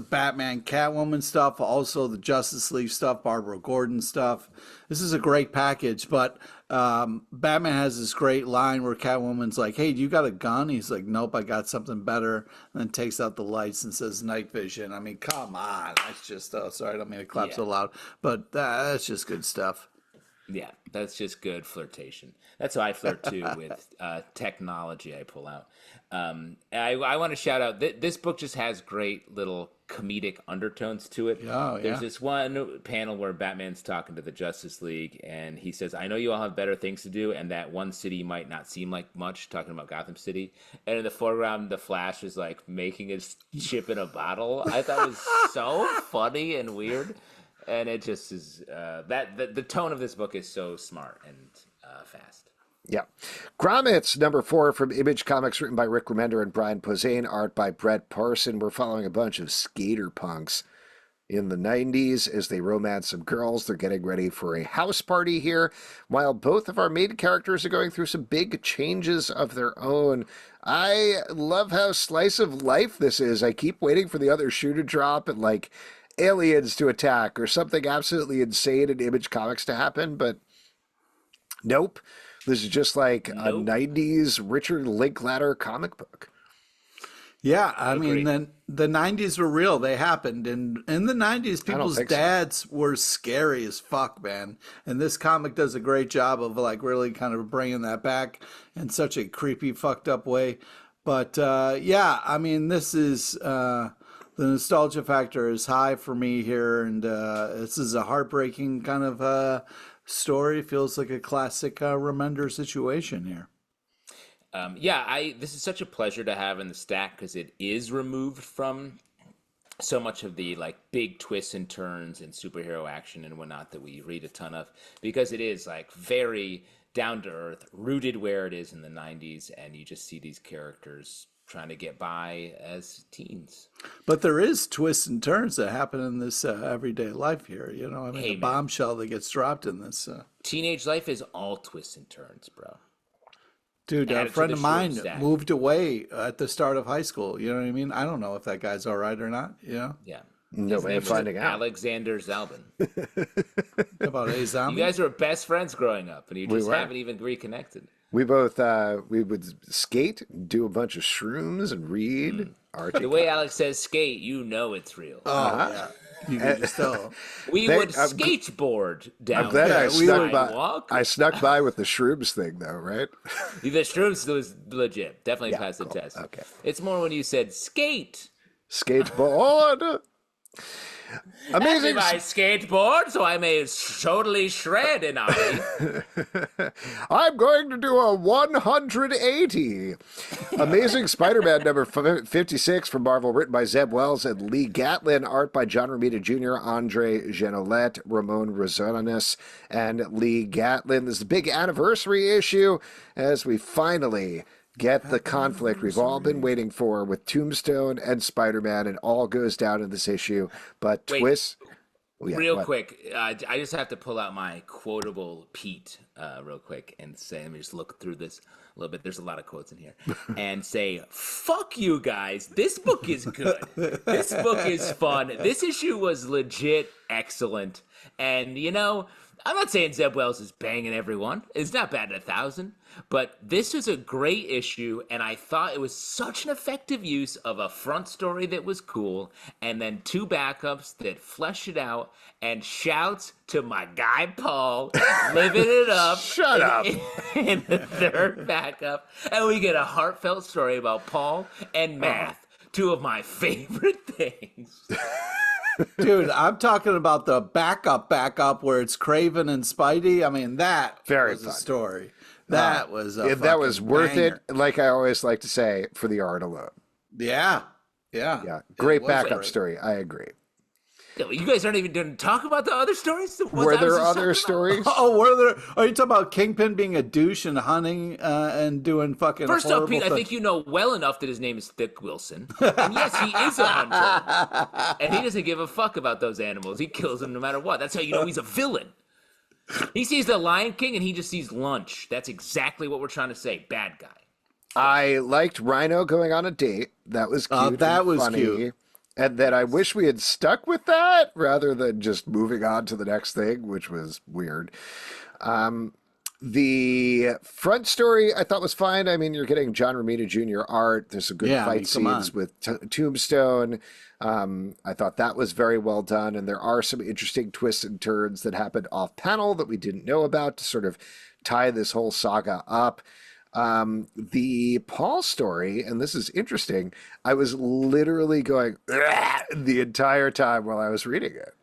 Batman Catwoman stuff, also the Justice League stuff, Barbara Gordon stuff. This is a great package, but Batman has this great line where Catwoman's like, "Hey, do you got a gun?" He's like, "Nope, I got something better," and then takes out the lights and says, "Night vision." I mean, come on, that's just sorry, I don't mean to clap so loud, but that's just good stuff. Yeah, that's just good flirtation. That's how I flirt too with technology I pull out. I want to shout out, this book just has great little comedic undertones to it. Oh, yeah. There's this one panel where Batman's talking to the Justice League, and he says, "I know you all have better things to do, and that one city might not seem like much," talking about Gotham City. And in the foreground, the Flash is like making his chip in a bottle. I thought it was so funny and weird. And it just is the tone of this book is so smart and fast. Yeah. Grommets, number 4 from Image Comics, written by Rick Remender and Brian Posehn, art by Brett Parson. We're following a bunch of skater punks in the 90s as they romance some girls. They're getting ready for a house party here, while both of our main characters are going through some big changes of their own. I love how slice of life this is. I keep waiting for the other shoe to drop and, like, aliens to attack or something absolutely insane in Image Comics to happen, but nope. This is just like a 90s Richard Linklater comic book. Yeah, I mean, the 90s were real. They happened. And in the 90s, people's dads were scary as fuck, man. And this comic does a great job of, like, really kind of bringing that back in such a creepy, fucked up way. But, yeah, I mean, this is... the nostalgia factor is high for me here, and this is a heartbreaking kind of story. Feels like a classic Remender situation here. This is such a pleasure to have in the stack because it is removed from so much of the like big twists and turns and superhero action and whatnot that we read a ton of, because it is like very down to earth, rooted where it is in the 90s, and you just see these characters trying to get by as teens. But there is twists and turns that happen in this everyday life here. You know, I mean, the bombshell that gets dropped in this. Teenage life is all twists and turns, bro. Dude, a friend of mine moved away at the start of high school. You know what I mean? I don't know if that guy's all right or not. You know? Yeah. No way of finding out. Alexander Zalbin. About a zombie? You guys were best friends growing up, and you just haven't even reconnected. We both, we would skate, do a bunch of shrooms, and read Archie. The way Alex says skate, you know it's real. Oh, yeah. You can just tell. We would skateboard down. I'm glad I snuck sidewalk. by with the shrooms thing, though, right? The shrooms was legit. Definitely passed the test. Okay. It's more when you said skate. Skateboard. Amazing. My skateboard, so I may totally shred an eye. I'm going to do a 180. Amazing Spider-Man number 56 from Marvel, written by Zeb Wells and Lee Gatlin, art by John Romita Jr., Andre Genolet, Ramon Rosanas, and Lee Gatlin. This is the big anniversary issue as we finally get the conflict we've all been waiting for with Tombstone and Spider-Man. It all goes down in this issue, but twists. Real quick, I just have to pull out my quotable Pete real quick and say, let me just look through this a little bit. There's a lot of quotes in here. And say, fuck you guys. This book is good. This book is fun. This issue was legit excellent. And, you know, I'm not saying Zeb Wells is banging everyone. It's not bad at 1,000. But this is a great issue, and I thought it was such an effective use of a front story that was cool, and then 2 backups that flesh it out, and shouts to my guy Paul, living it up. Shut up. In the 3rd backup. And we get a heartfelt story about Paul and math, 2 of my favorite things. Dude, I'm talking about the backup where it's Craven and Spidey. I mean, that Very was fun. a story. That was a that was fucking worth banger. it, like I always like to say, for the art alone. Yeah. Yeah, great was backup great. story. I agree. You guys aren't even going to talk about the other stories? The ones Were I was there just other talking about? stories? Oh, were there? Are you talking about Kingpin being a douche and hunting and doing fucking First off, horrible Pete, I things? think you know well enough that his name is Thick Wilson. And yes, he is a hunter. And he doesn't give a fuck about those animals. He kills them no matter what. That's how you know he's a villain. He sees the Lion King and he just sees lunch. That's exactly what we're trying to say. Bad guy. I liked Rhino going on a date. That was cute. that and was funny. cute. And then I wish we had stuck with that rather than just moving on to the next thing, which was weird. The front story I thought was fine. I mean, you're getting John Romita Jr. art. There's some good Yeah, I fight mean, come on. scenes with Tombstone. I thought that was very well done. And there are some interesting twists and turns that happened off panel that we didn't know about to sort of tie this whole saga up. The Paul story, and this is interesting, I was literally going the entire time while I was reading it.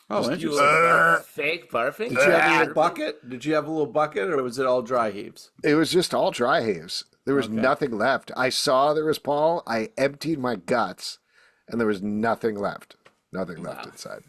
Oh, You interesting. were fake barfing? Did you have a little bucket? Did you have a little bucket, or was it all dry heaves? It was just all dry heaves. There was nothing left. I saw there was Paul. I emptied my guts, and there was nothing left. Nothing left inside.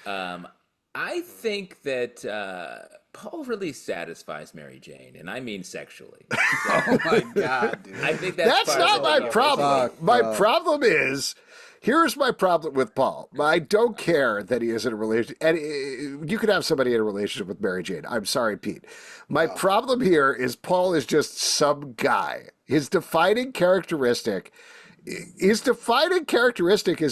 I think that Paul really satisfies Mary Jane, and I mean sexually. Oh my god, dude! I think that's That's part not of my the problem. Fuck, My bro. problem is, here's my problem with Paul. I don't care that he is in a relationship, and you could have somebody in a relationship with Mary Jane. I'm sorry, Pete. My problem here is Paul is just some guy. His defining characteristic is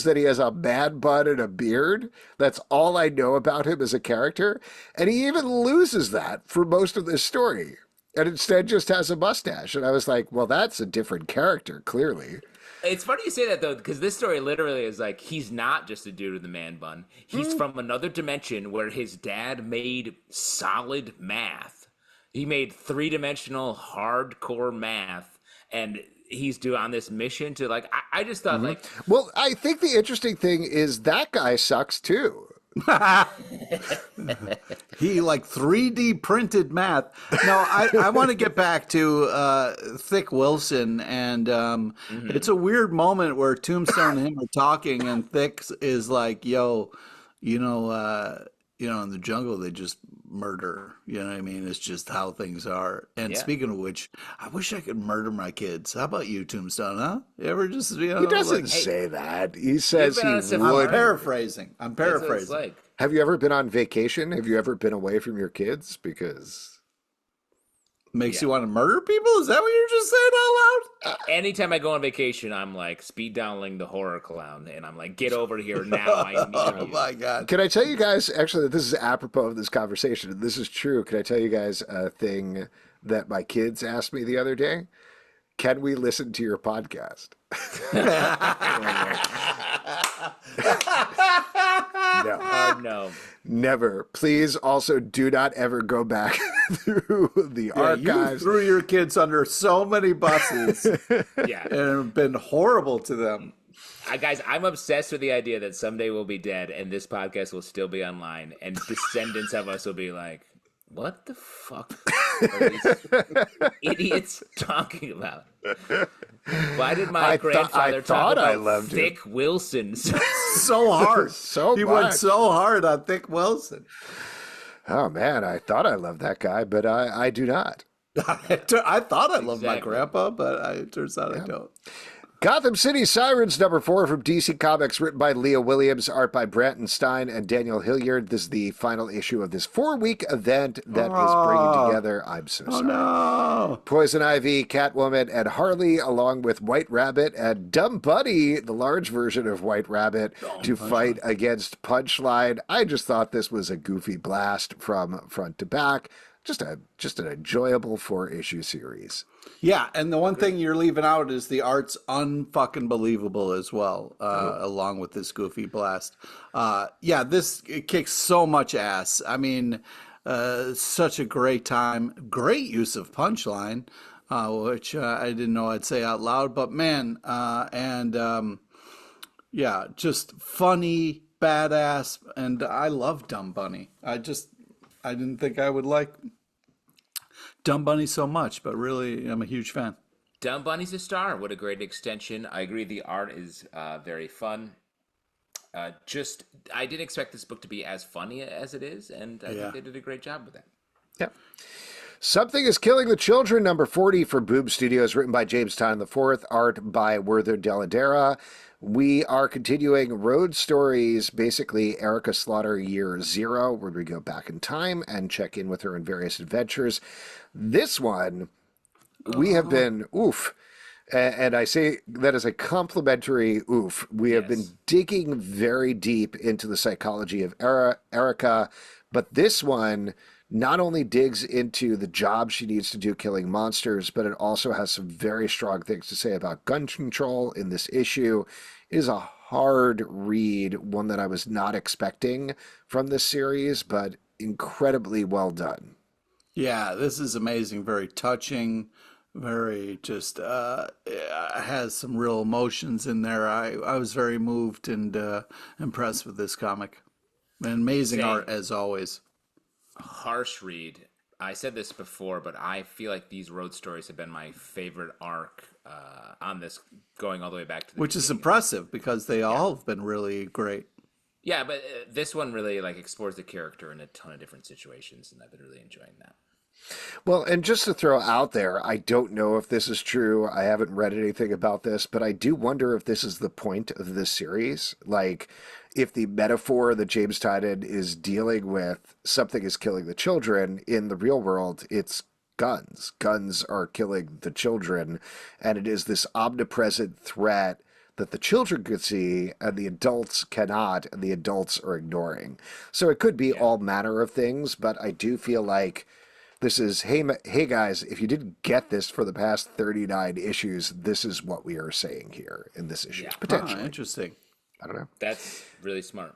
that he has a man bun and a beard. That's all I know about him as a character. And he even loses that for most of this story. And instead just has a mustache. And I was like, well, that's a different character, clearly. It's funny you say that, though, because this story literally is like, he's not just a dude with a man bun. He's from another dimension where his dad made solid math. He made 3-dimensional hardcore math. And he's on this mission to, like, I just thought, like, Well, I think the interesting thing is that guy sucks too. He like 3D printed math. No, I want to get back to Thick Wilson, and it's a weird moment where Tombstone and him are talking, and Thick is like, "Yo, in the jungle they just murder. You know what I mean? It's just how things are." And Yeah. speaking of which, I wish I could murder my kids. How about you, Tombstone? Huh? You ever just He doesn't like- say that. He says been on a he safari. I'm would. paraphrasing. I'm that's what it's paraphrasing. like. Have you ever been on vacation? Have you ever been away from your kids? Because Makes you want to murder people? Is that what you're just saying out loud? Anytime I go on vacation, I'm like speed dialing the horror clown, and I'm like, get over here now. I need Oh you. my god! can I tell you guys, actually, this is apropos of this conversation, and this is true. Can I tell you guys a thing that my kids asked me the other day? Can we listen to your podcast? No, No. never. Please also do not ever go back through the Yeah, you archives. threw your kids under so many buses Yeah. and have been horrible to them. Guys, I'm obsessed with the idea that someday we'll be dead and this podcast will still be online, and descendants of us will be like, what the fuck are these idiots talking about? Why did my grandfather talk thought I about loved it. Thick Wilson? So hard. So he much. went so hard on Thick Wilson. Oh man, I thought I loved that guy, but I do not. I thought I loved my Exactly. grandpa, but it turns out I don't. Gotham City Sirens #4 from DC Comics, written by Leah Williams, art by Brandon Stein and Daniel Hilliard. This is the final issue of this 4-week event that is bringing together, I'm so sorry, No. Poison Ivy, Catwoman, and Harley, along with White Rabbit and Dumb Buddy, the large version of White Rabbit, to fight against Punchline. I just thought this was a goofy blast from front to back. Just an enjoyable 4-issue series. Yeah, and the one thing you're leaving out is the art's unfucking believable as well, along with this goofy blast. Yeah, this kicks so much ass. I mean, such a great time. Great use of Punchline, which I didn't know I'd say out loud, but man, yeah, just funny, badass, and I love Dumb Bunny. I didn't think I would like Dumb Bunny so much, but really, I'm a huge fan. Dumb Bunny's a star. What a great extension. I agree. The art is very fun. I didn't expect this book to be as funny as it is, and I think they did a great job with that. Yeah. Something is Killing the Children, #40 for Boom Studios, written by James Tynion IV, art by Werther Dell'Edera. We are continuing Road Stories, basically Erica Slaughter Year Zero, where we go back in time and check in with her in various adventures. This one, we have been, and I say that as a complimentary oof. We have been digging very deep into the psychology of Erica, but this one not only digs into the job she needs to do killing monsters, but it also has some very strong things to say about gun control in this issue. It is a hard read, one that I was not expecting from this series, but incredibly well done. Yeah, this is amazing. Very touching. Very just has some real emotions in there. I was very moved and impressed with this comic. And amazing art as always. Harsh read. I said this before, but I feel like these road stories have been my favorite arc on this, going all the way back to the Which is impressive because they all have been really great. Yeah, but this one really explores the character in a ton of different situations, and I've been really enjoying that. Well, and just to throw out there, I don't know if this is true. I haven't read anything about this, but I do wonder if this is the point of this series. Like, if the metaphor that James Tynion is dealing with, something is killing the children, in the real world, it's guns. Guns are killing the children, and it is this omnipresent threat that the children could see and the adults cannot, and the adults are ignoring. So it could be all manner of things, but I do feel like this is, hey guys, if you didn't get this for the past 39 issues, this is what we are saying here in this issue. Potentially. Interesting. I don't know. That's really smart.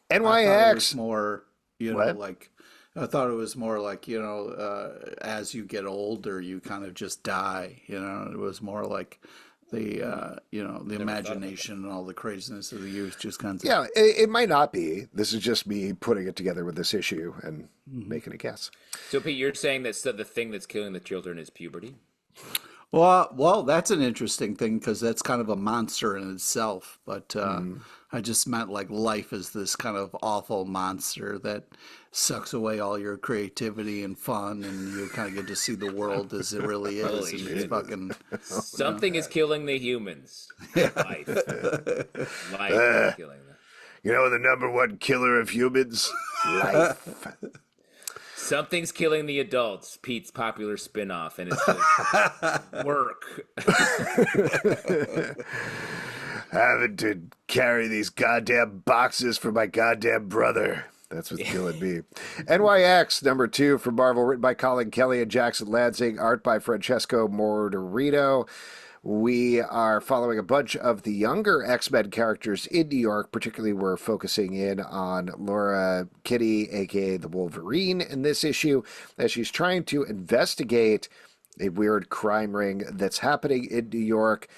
NYX. More, like, I thought it was more like, as you get older, you kind of just die. It was more like the imagination and all the craziness of the youth just kind of. Yeah, it might not be. This is just me putting it together with this issue and making a guess. So, Pete, you're saying that the thing that's killing the children is puberty? Well, that's an interesting thing because that's kind of a monster in itself. But I just meant like life is this kind of awful monster that sucks away all your creativity and fun, and you kind of get to see the world as it really is. And it's fucking something is killing the humans. Life is killing them. The number one killer of humans? Life. Something's killing the adults. Pete's popular spinoff, and it's just work. Having to carry these goddamn boxes for my goddamn brother. That's what's killing me. NYX, #2 for Marvel, written by Colin Kelly and Jackson Lansing, art by Francesco Morderito. We are following a bunch of the younger X-Men characters in New York. Particularly, we're focusing in on Laura Kinney, a.k.a. the Wolverine, in this issue, as she's trying to investigate a weird crime ring that's happening in New York.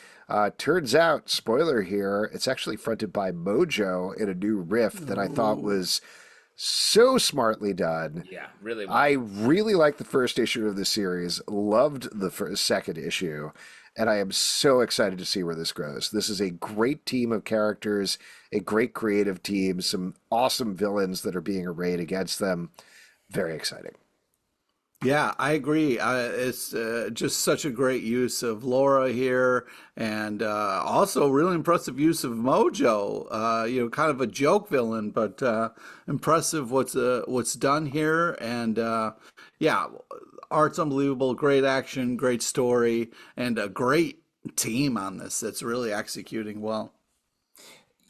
Turns out, spoiler here, it's actually fronted by Mojo in a new riff that I thought was so smartly done. Yeah, really well. I really liked the first issue of the series, loved the second issue, and I am so excited to see where this goes. This is a great team of characters, a great creative team, some awesome villains that are being arrayed against them. Very exciting. Yeah, I agree. It's just such a great use of Laura here, and also really impressive use of Mojo. Kind of a joke villain, but impressive what's done here. And yeah, art's unbelievable. Great action, great story, and a great team on this that's really executing well.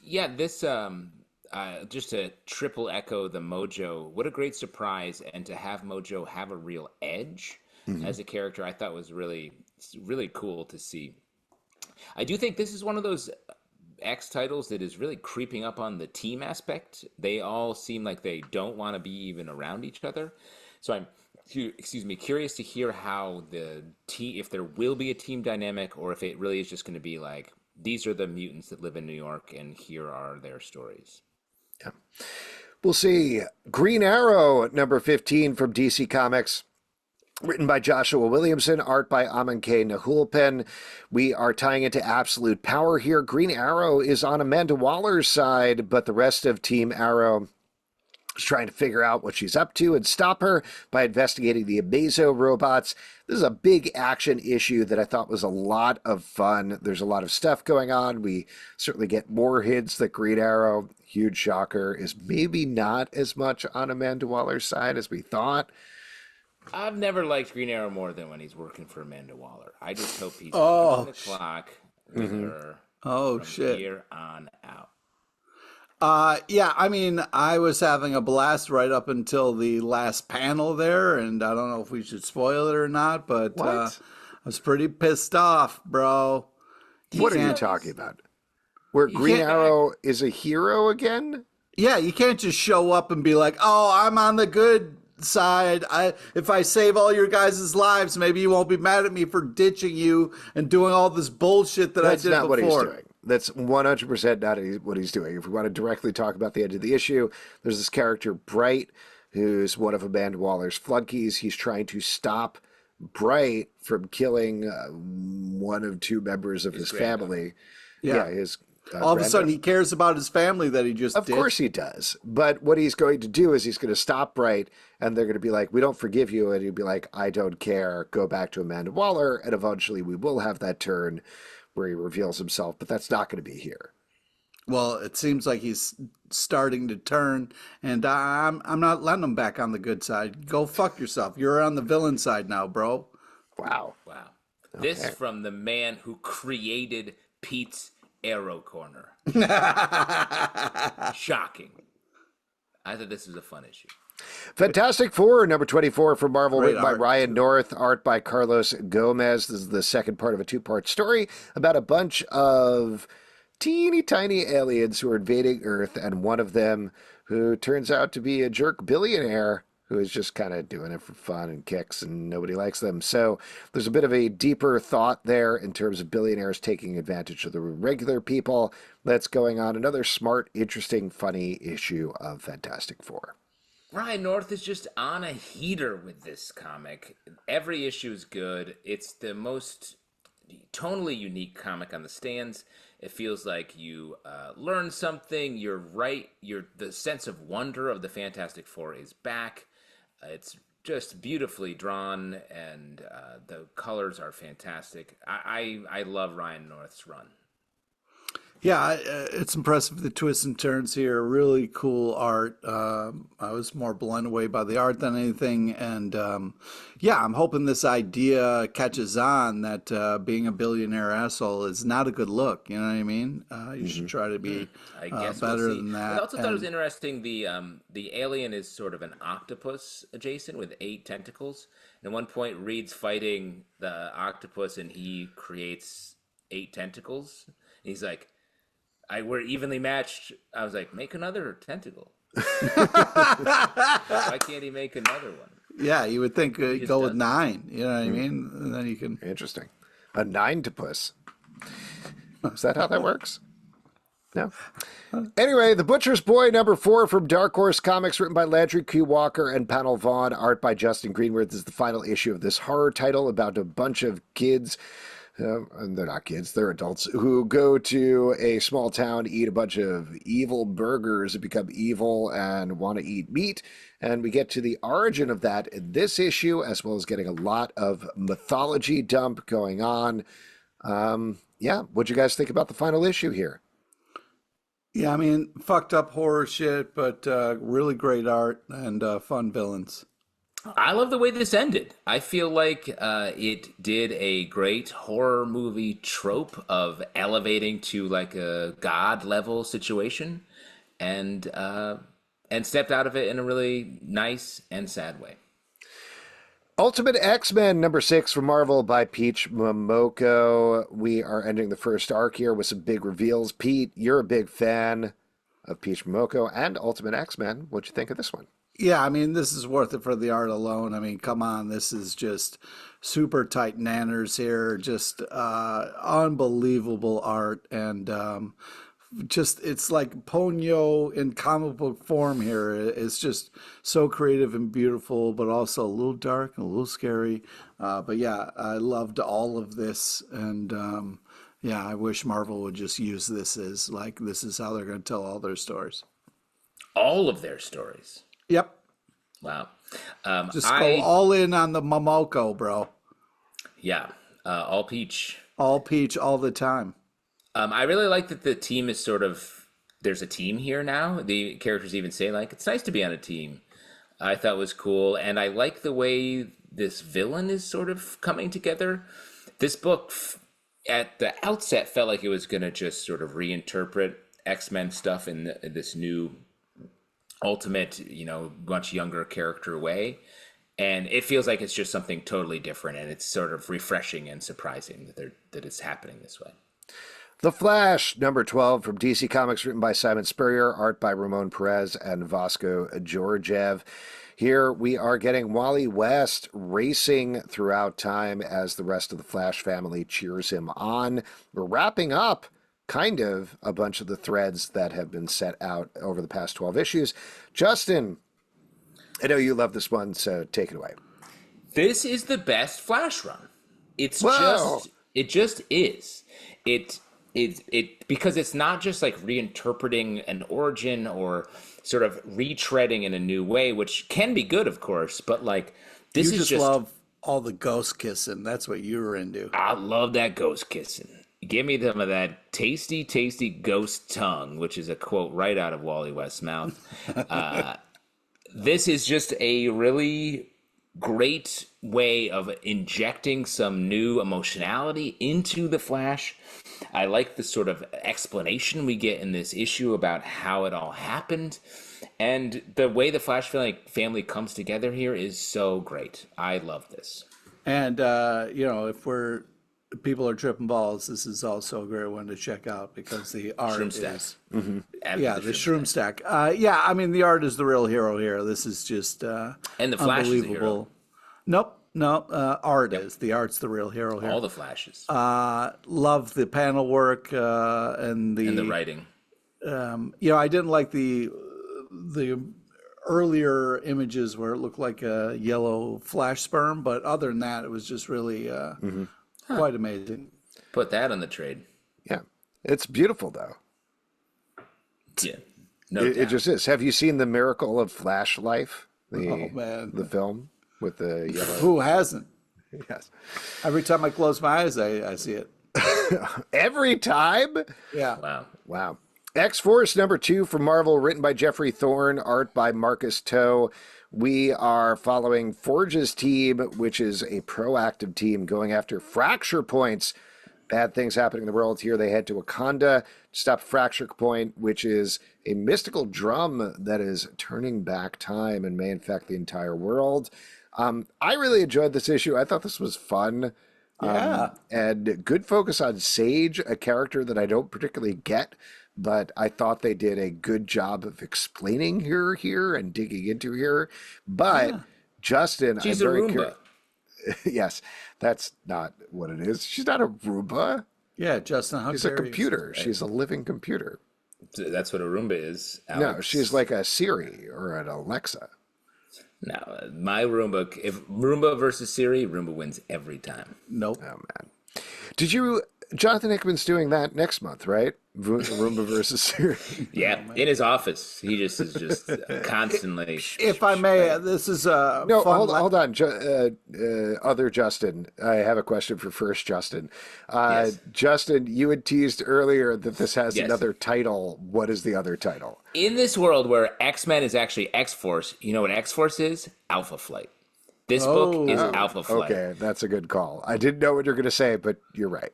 Yeah, this just to triple echo the Mojo. What a great surprise, and to have Mojo have a real edge as a character, I thought was really cool to see. I do think this is one of those X titles that is really creeping up on the team aspect. They all seem like they don't want to be even around each other. So I'm, curious to hear how the team, if there will be a team dynamic, or if it really is just going to be like, these are the mutants that live in New York, and here are their stories. Yeah. We'll see. Green Arrow, number 15 from DC Comics. Written by Joshua Williamson, art by Aman K. Nahulpan. We are tying into Absolute Power here. Green Arrow is on Amanda Waller's side, but the rest of Team Arrow is trying to figure out what she's up to and stop her by investigating the Amazo robots. This is a big action issue that I thought was a lot of fun. There's a lot of stuff going on. We certainly get more hints that Green Arrow, huge shocker, is maybe not as much on Amanda Waller's side as we thought. I've never liked Green Arrow more than when he's working for Amanda Waller. I just hope he's on the clock with her from here on out. Yeah, I mean, I was having a blast right up until the last panel there, and I don't know if we should spoil it or not, but I was pretty pissed off, bro. What are you talking about? Where Green Arrow is a hero again? Yeah, you can't just show up and be like, "Oh, I'm on the good side. If I save all your guys' lives, maybe you won't be mad at me for ditching you and doing all this bullshit that I did before." That's not what he's doing. That's 100% not what he's doing. If we want to directly talk about the end of the issue, there's this character, Bright, who's one of Amanda Waller's flunkies. He's trying to stop Bright from killing one of two members of his family. Yeah, his all of a sudden he cares about his family that he just Of course he does. But what he's going to do is he's going to stop Bright, and they're going to be like, "We don't forgive you." And he'll be like, "I don't care. Go back to Amanda Waller." And eventually we will have that turn where he reveals himself, but that's not going to be here. Well, it seems like he's starting to turn, and I'm not letting him back on the good side. Go fuck yourself. You're on the villain side now, bro. Wow. Okay. This from the man who created Pete's Arrow Corner. Shocking. I thought this was a fun issue. Fantastic Four, number 24 from Marvel, Great written by art, Ryan North, art by Carlos Gomez. This is the second part of a two-part story about a bunch of teeny tiny aliens who are invading Earth, and one of them, who turns out to be a jerk billionaire who is just kind of doing it for fun and kicks, and nobody likes them. So there's a bit of a deeper thought there in terms of billionaires taking advantage of the regular people that's going on. Another smart, interesting, funny issue of Fantastic Four. Ryan North is just on a heater with this comic. Every issue is good. It's the most tonally unique comic on the stands. It feels like you learn something. You're right. The sense of wonder of the Fantastic Four is back. It's just beautifully drawn, and the colors are fantastic. I love Ryan North's run. Yeah, it's impressive, the twists and turns here. Really cool art. I was more blown away by the art than anything. And yeah, I'm hoping this idea catches on that being a billionaire asshole is not a good look. You know what I mean? You should try to be I guess better we'll see. than that. I also thought it was interesting. The alien is sort of an octopus adjacent with 8 tentacles. And at one point, Reed's fighting the octopus, and he creates 8 tentacles. And he's like, we're evenly matched. I was like, make another tentacle. Why can't he make another one? Yeah, you would think go with 9. You know what I mean? And then you can. Interesting. A 9-topus. Is that how that works? No. Anyway, The Butcher's Boy, number 4 from Dark Horse Comics, written by Landry Q. Walker and Panel Vaughn, art by Justin Greenworth. This is the final issue of this horror title about a bunch of kids and they're not kids, they're adults who go to a small town, eat a bunch of evil burgers, and become evil and want to eat meat. And we get to the origin of that in this issue, as well as getting a lot of mythology dump going on. Yeah, what'd you guys think about the final issue here? Yeah, I mean, fucked up horror shit, but really great art and fun villains. I love the way this ended. I feel like it did a great horror movie trope of elevating to like a god level situation, and stepped out of it in a really nice and sad way. Ultimate X-Men number 6 from Marvel by Peach Momoko. We are ending the first arc here with some big reveals. Pete, you're a big fan of Peach Momoko and Ultimate X-Men. What'd you think of this one? Yeah, I mean, this is worth it for the art alone. I mean, come on, this is just super tight nanners here, just unbelievable art, and just it's like Ponyo in comic book form here. It's just so creative and beautiful, but also a little dark and a little scary. But yeah, I loved all of this, and yeah, I wish Marvel would just use this as like this is how they're going to tell all their stories. All of their stories. Yep. Wow. Just go all in on the Momoko, bro. Yeah. All Peach. All Peach all the time. I really like that the team is sort of, there's a team here now. The characters even say like, it's nice to be on a team. I thought was cool. And I like the way this villain is sort of coming together. This book at the outset felt like it was going to just sort of reinterpret X-Men stuff in this new ultimate, much younger character way. And it feels like it's just something totally different, and it's sort of refreshing and surprising that it's happening this way. The Flash, number 12 from DC Comics, written by Simon Spurrier, art by Ramon Perez and Vasco Georgiev. Here we are getting Wally West racing throughout time as the rest of the Flash family cheers him on. We're wrapping up kind of a bunch of the threads that have been set out over the past 12 issues. Justin, I know you love this one, so take it away. This is the best Flash run. It just is. It because it's not just like reinterpreting an origin or sort of retreading in a new way, which can be good, of course, but like this you is just love all the ghost kissing. That's what you were into. I love that ghost kissing. Give me some of that tasty, tasty ghost tongue, which is a quote right out of Wally West's mouth. This is just a really great way of injecting some new emotionality into the Flash. I like the sort of explanation we get in this issue about how it all happened. And the way the Flash family comes together here is so great. I love this. And, if people are tripping balls, this is also a great one to check out because the art is Mm-hmm. Yeah, the Shroom Stack. Yeah, I mean the art is the real hero here. This is just and the Flash is the hero. Nope, art is the art's the real hero here. All the Flashes. Love the panel work and the writing. I didn't like the earlier images where it looked like a yellow flash sperm, but other than that, it was just really quite amazing. Put that on the trade. Yeah, it's beautiful though. Yeah, it just is. Have you seen The Miracle of Flash Life? The film with the yellow. Who hasn't? Yes. Every time I close my eyes, I see it. Every time? Yeah. Wow. X-Force number 2 from Marvel, written by Jeffrey Thorne, art by Marcus Toe. We are following Forge's team, which is a proactive team going after fracture points. Bad things happening in the world here. They head to Wakanda to stop Fracture Point, which is a mystical drum that is turning back time and may infect the entire world. I really enjoyed this issue. I thought this was fun. And good focus on Sage, a character that I don't particularly get, but I thought they did a good job of explaining her here and digging into her. But Justin, she's I'm a very Roomba. curious. Yes, that's not what it is. She's not a Roomba. Yeah, Justin, how She's a dare you computer. say She's a living computer. That's what a Roomba is, Alex. No, she's like a Siri or an Alexa. No, my Roomba, if Roomba versus Siri, Roomba wins every time. Nope. Oh, man. Did you? Jonathan Hickman's doing that next month, right? Roomba versus Siri. Yeah, in his office, he just is just constantly. If I may, this is a No, fun hold on. Other Justin, I have a question for first Justin. Yes. Justin, you had teased earlier that this has Yes. another title. What is the other title? In this world where X-Men is actually X-Force, you know what X-Force is? Alpha Flight. This book is Alpha Flight. Okay, that's a good call. I didn't know what you're going to say, but you're right.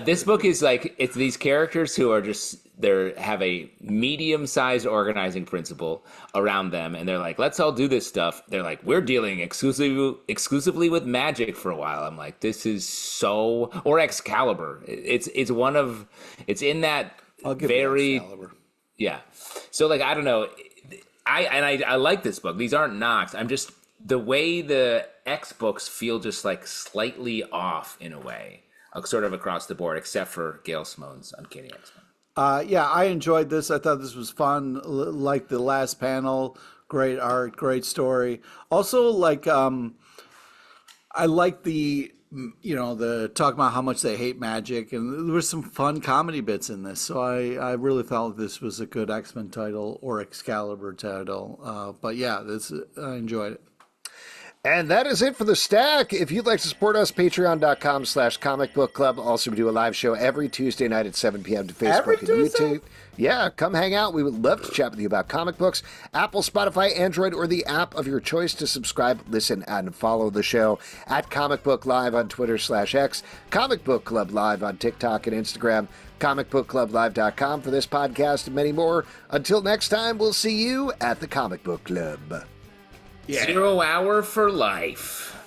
This book is like, it's these characters who are just, have a medium-sized organizing principle around them, and they're like, let's all do this stuff. They're like, we're dealing exclusively with magic for a while. I'm like, this is so, or Excalibur. It's in that I'll give very, you Excalibur. yeah. So like, I don't know. I like this book. These aren't knocks. I'm just, the way the X books feel just like slightly off in a way, sort of across the board, except for Gail Simone's Uncanny X-Men. Yeah, I enjoyed this. I thought this was fun. Like the last panel, great art, great story. Also, like I like the the talk about how much they hate magic, and there was some fun comedy bits in this. So I really thought this was a good X-Men title or Excalibur title. But yeah, I enjoyed it. And that is it for the stack. If you'd like to support us, patreon.com/Comic Book Club. Also, we do a live show every Tuesday night at 7 p.m. to Facebook and YouTube. Yeah, come hang out. We would love to chat with you about comic books. Apple, Spotify, Android, or the app of your choice to subscribe, listen, and follow the show at Comic Book Live on Twitter/X, Comic Book Club Live on TikTok and Instagram, comicbookclublive.com for this podcast and many more. Until next time, we'll see you at the Comic Book Club. Yeah. 0 hour for life.